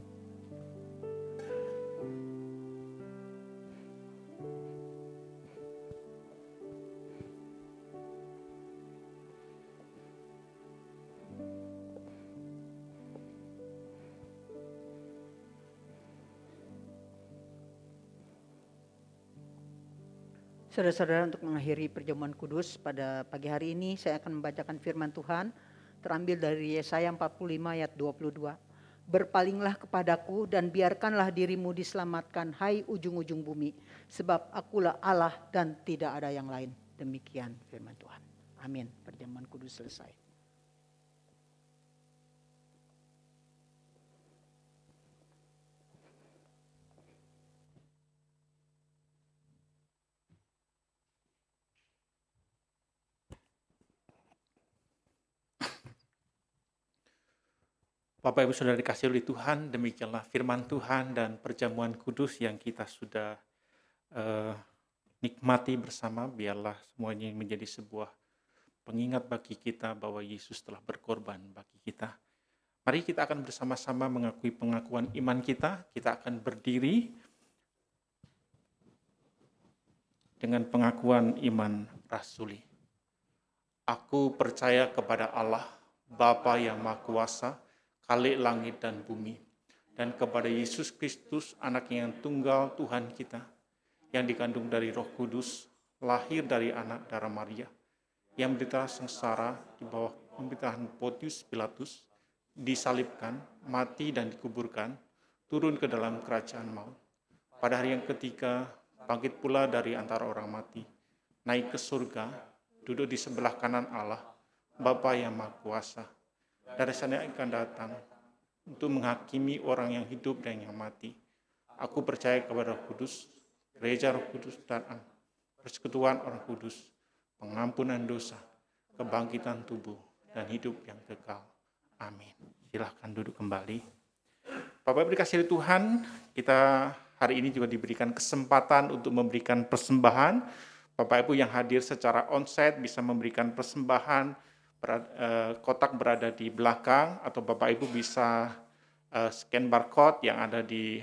Saudara-saudara, untuk mengakhiri perjamuan kudus pada pagi hari ini, saya akan membacakan firman Tuhan terambil dari Yesaya 45 ayat 22. Berpalinglah kepadaku dan biarkanlah dirimu diselamatkan, hai ujung-ujung bumi, sebab akulah Allah dan tidak ada yang lain. Demikian firman Tuhan. Amin. Perjamuan kudus selesai. Bapak Ibu Saudara dikasihi oleh Tuhan, demikianlah firman Tuhan dan perjamuan kudus yang kita sudah nikmati bersama. Biarlah semuanya menjadi sebuah pengingat bagi kita bahwa Yesus telah berkorban bagi kita. Mari kita akan bersama-sama mengakui pengakuan iman kita. Kita akan berdiri dengan pengakuan iman rasuli. Aku percaya kepada Allah, Bapa yang Maha Kuasa, Khalik langit dan bumi, dan kepada Yesus Kristus, Anak yang tunggal Tuhan kita, yang dikandung dari Roh Kudus, lahir dari anak darah Maria, yang menderita sengsara di bawah pemerintahan Pontius Pilatus, disalibkan, mati dan dikuburkan, turun ke dalam kerajaan maut. Pada hari yang ketiga, bangkit pula dari antara orang mati, naik ke surga, duduk di sebelah kanan Allah, Bapa yang Maha Kuasa. Dari sana akan datang untuk menghakimi orang yang hidup dan yang mati. Aku percaya kepada Roh Kudus, gereja Roh Kudus dan persekutuan orang kudus, pengampunan dosa, kebangkitan tubuh, dan hidup yang kekal. Amin. Silahkan duduk kembali. Bapak Ibu dikasihi Tuhan, kita hari ini juga diberikan kesempatan untuk memberikan persembahan. Bapak Ibu yang hadir secara onsite bisa memberikan persembahan, kotak berada di belakang, atau Bapak Ibu bisa scan barcode yang ada di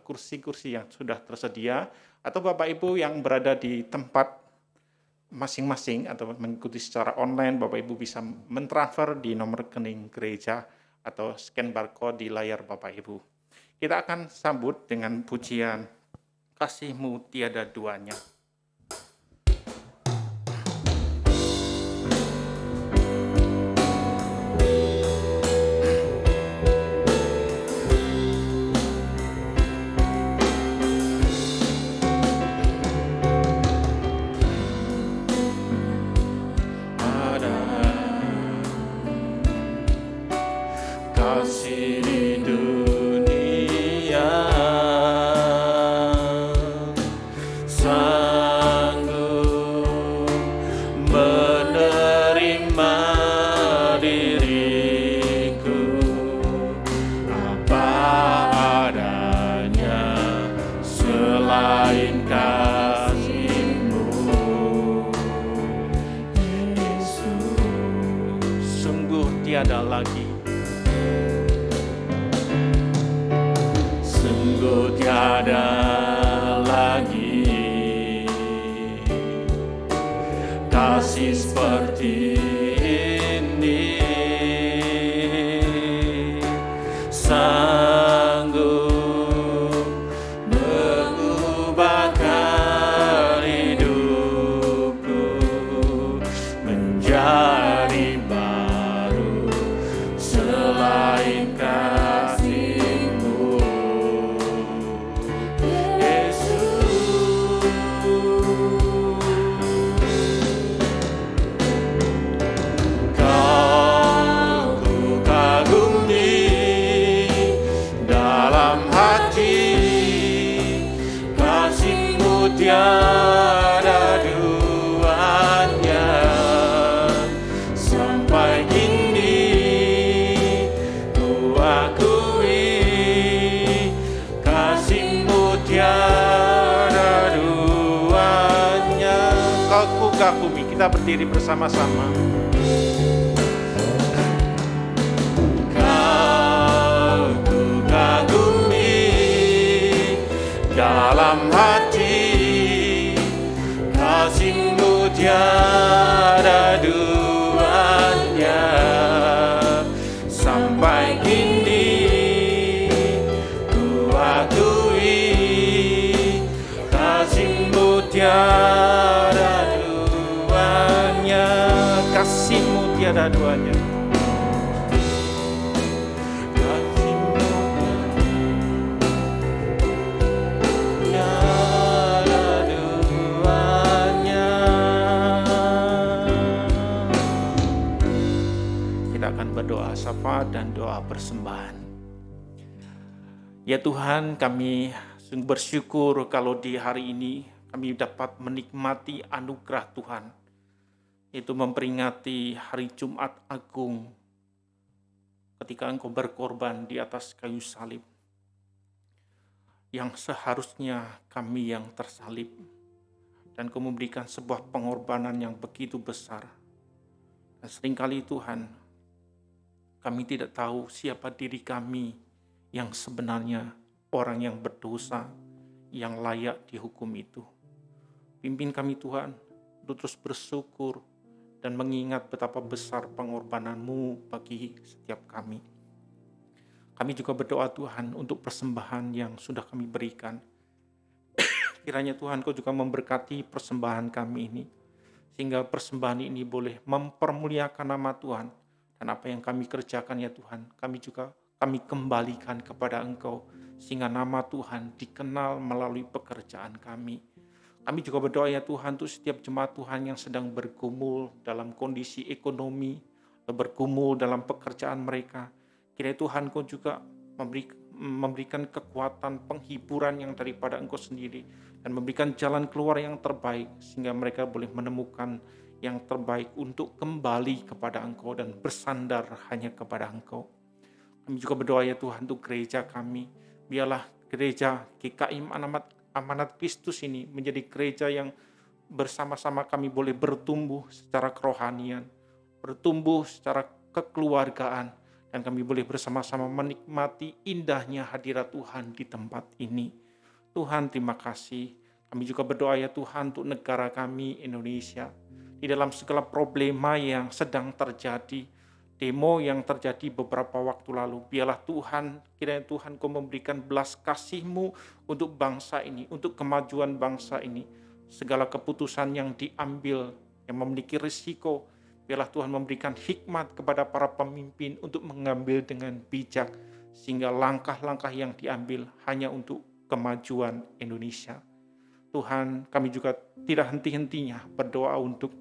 kursi-kursi yang sudah tersedia, atau Bapak Ibu yang berada di tempat masing-masing atau mengikuti secara online, Bapak Ibu bisa mentransfer di nomor rekening gereja atau scan barcode di layar Bapak Ibu. Kita akan sambut dengan pujian Kasih-Mu Tiada Duanya. Kasih di dunia sanggup menerima diriku apa adanya selain kasih-Mu, Yesus. Sungguh tiada lagi, sungguh tiada lagi kasih seperti ini, sanggup mengubahkan hidupku menjadi baru selain kasih-Mu, Yesus. Kau ku kagumi dalam hati, kasih-Mu tiada duanya. Sampai kini ku akui kasih-Mu tiada duanya. Kau ku kagumi. Kita berdiri bersama-sama. Kau ku kagumi dalam hati, kasih-Mu tiada duanya. Sampai kini ku akui kasih-Mu tiada duanya. Kasih-Mu tiada duanya. Tiada duanya. Kita akan berdoa syafaat dan doa persembahan. Ya Tuhan, kami sungguh bersyukur kalau di hari ini kami dapat menikmati anugerah Tuhan, yaitu memperingati hari Jumat Agung ketika Engkau berkorban di atas kayu salib, yang seharusnya kami yang tersalib, dan Engkau memberikan sebuah pengorbanan yang begitu besar. Dan seringkali Tuhan, kami tidak tahu siapa diri kami yang sebenarnya orang yang berdosa, yang layak dihukum itu. Pimpin kami Tuhan untuk terus bersyukur dan mengingat betapa besar pengorbanan-Mu bagi setiap kami. Kami juga berdoa Tuhan untuk persembahan yang sudah kami berikan. Kiranya Tuhan Kau juga memberkati persembahan kami ini, sehingga persembahan ini boleh mempermuliakan nama Tuhan. Dan apa yang kami kerjakan ya Tuhan, kami kembalikan kepada Engkau, sehingga nama Tuhan dikenal melalui pekerjaan kami. Kami juga berdoa ya Tuhan untuk setiap jemaat Tuhan yang sedang bergumul dalam kondisi ekonomi, bergumul dalam pekerjaan mereka. Kiranya Tuhan Kau juga memberikan kekuatan penghiburan yang daripada Engkau sendiri, dan memberikan jalan keluar yang terbaik, sehingga mereka boleh menemukan yang terbaik untuk kembali kepada Engkau dan bersandar hanya kepada Engkau. Kami juga berdoa ya Tuhan untuk gereja kami. Biarlah gereja GKI Amanat Kristus ini menjadi gereja yang bersama-sama kami boleh bertumbuh secara kerohanian, bertumbuh secara kekeluargaan, dan kami boleh bersama-sama menikmati indahnya hadirat Tuhan di tempat ini. Tuhan, terima kasih. Kami juga berdoa ya Tuhan untuk negara kami Indonesia. Di dalam segala problema yang sedang terjadi, demo yang terjadi beberapa waktu lalu, biarlah Tuhan, kiranya Tuhan Kau memberikan belas kasih-Mu untuk bangsa ini, untuk kemajuan bangsa ini. Segala keputusan yang diambil, yang memiliki risiko, biarlah Tuhan memberikan hikmat kepada para pemimpin untuk mengambil dengan bijak, sehingga langkah-langkah yang diambil hanya untuk kemajuan Indonesia. Tuhan, kami juga tidak henti-hentinya berdoa untuk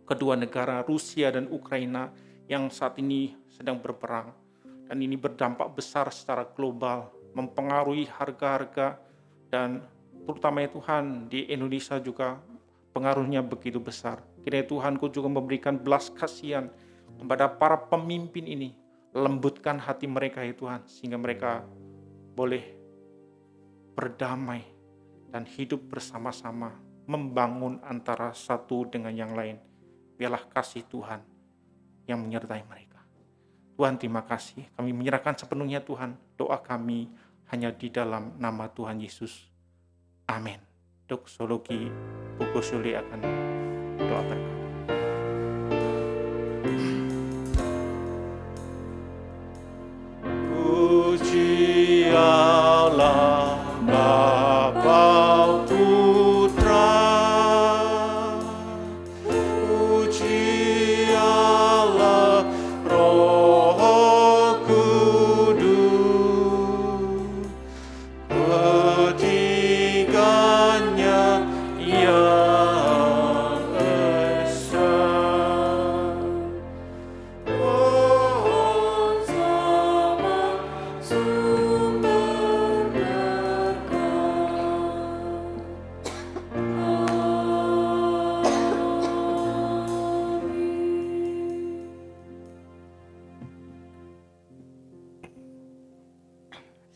kedua negara Rusia dan Ukraina yang saat ini sedang berperang. Dan ini berdampak besar secara global, mempengaruhi harga-harga, dan terutama ya Tuhan di Indonesia juga pengaruhnya begitu besar. Kiranya Tuhan Kau juga memberikan belas kasihan kepada para pemimpin ini. Lembutkan hati mereka ya Tuhan, sehingga mereka boleh berdamai dan hidup bersama-sama, membangun antara satu dengan yang lain. Biarlah kasih Tuhan yang menyertai mereka. Tuhan, terima kasih. Kami menyerahkan sepenuhnya Tuhan. Doa kami hanya di dalam nama Tuhan Yesus. Amin. Doksologi Bogosuli akan doa berkat. Puji Allah Bapa Putra, puji Allah Roh Kudus, ketiganya yang esa. Pohon sama sumber berkat.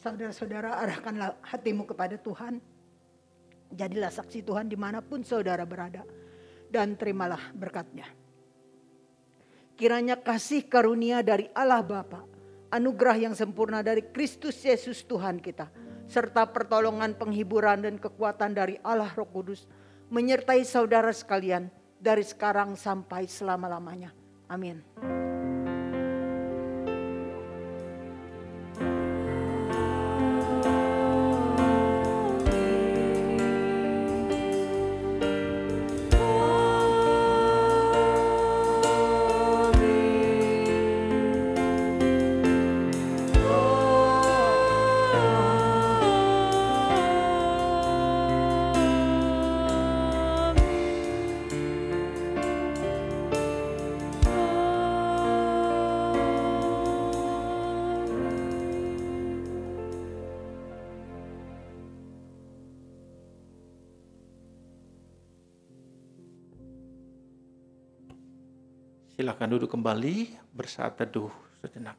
Saudara-saudara, arahkanlah hatimu kepada Tuhan. Jadilah saksi Tuhan dimanapun saudara berada. Dan terimalah berkat-Nya. Kiranya kasih karunia dari Allah Bapa, anugerah yang sempurna dari Kristus Yesus Tuhan kita, serta pertolongan, penghiburan, dan kekuatan dari Allah Roh Kudus, menyertai saudara sekalian dari sekarang sampai selama-lamanya. Amin. Silakan duduk kembali, bersaat teduh sejenak.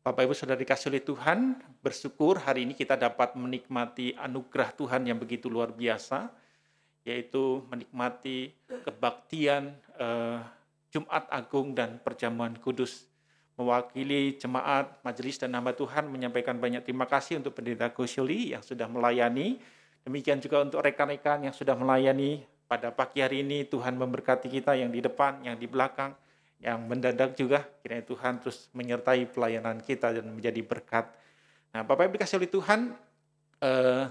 Bapak Ibu Saudara dikasih oleh Tuhan, bersyukur hari ini kita dapat menikmati anugerah Tuhan yang begitu luar biasa, yaitu menikmati kebaktian Jumat Agung dan Perjamuan Kudus. Mewakili jemaat, majelis dan hamba Tuhan menyampaikan banyak terima kasih untuk Pendeta Gosyoli yang sudah melayani. Demikian juga untuk rekan-rekan yang sudah melayani pada pagi hari ini. Tuhan memberkati kita yang di depan, yang di belakang, yang mendadak juga. Kiranya Tuhan terus menyertai pelayanan kita dan menjadi berkat. Nah, Bapak Ibu dikasih oleh Tuhan,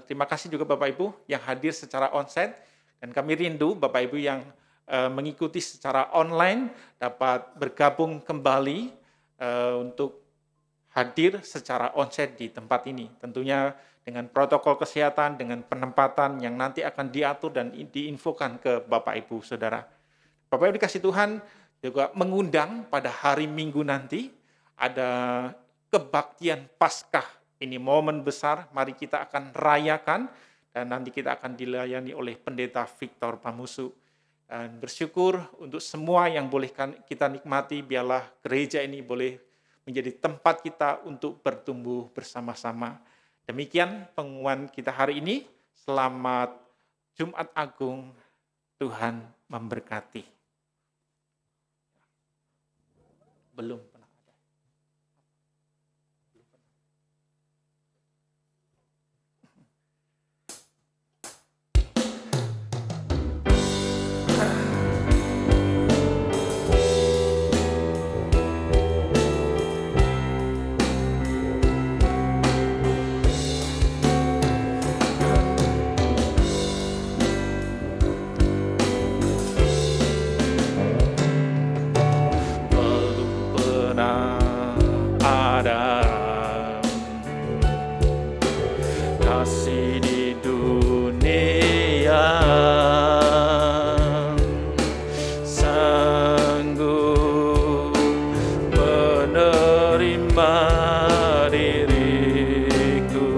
terima kasih juga Bapak Ibu yang hadir secara onsite. Dan kami rindu Bapak Ibu yang mengikuti secara online dapat bergabung kembali untuk hadir secara onsite di tempat ini. Tentunya dengan protokol kesehatan, dengan penempatan yang nanti akan diatur dan diinfokan ke Bapak Ibu Saudara. Bapak Ibu dikasih Tuhan juga mengundang pada hari Minggu nanti ada kebaktian Paskah. Ini momen besar, mari kita akan rayakan dan nanti kita akan dilayani oleh Pendeta Victor Pamusu. Dan bersyukur untuk semua yang boleh kita nikmati, biarlah gereja ini boleh menjadi tempat kita untuk bertumbuh bersama-sama. Demikian pengumuman kita hari ini. Selamat Jumat Agung, Tuhan memberkati. Belum pernah ada. Kasih di dunia sanggup menerima diriku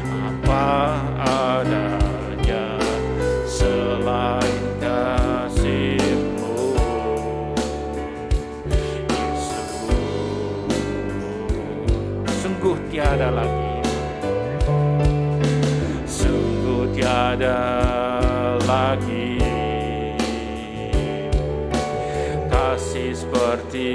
apa adanya selain kasih-Mu, Yesus. Sungguh tiada lagi, tiada lagi kasih seperti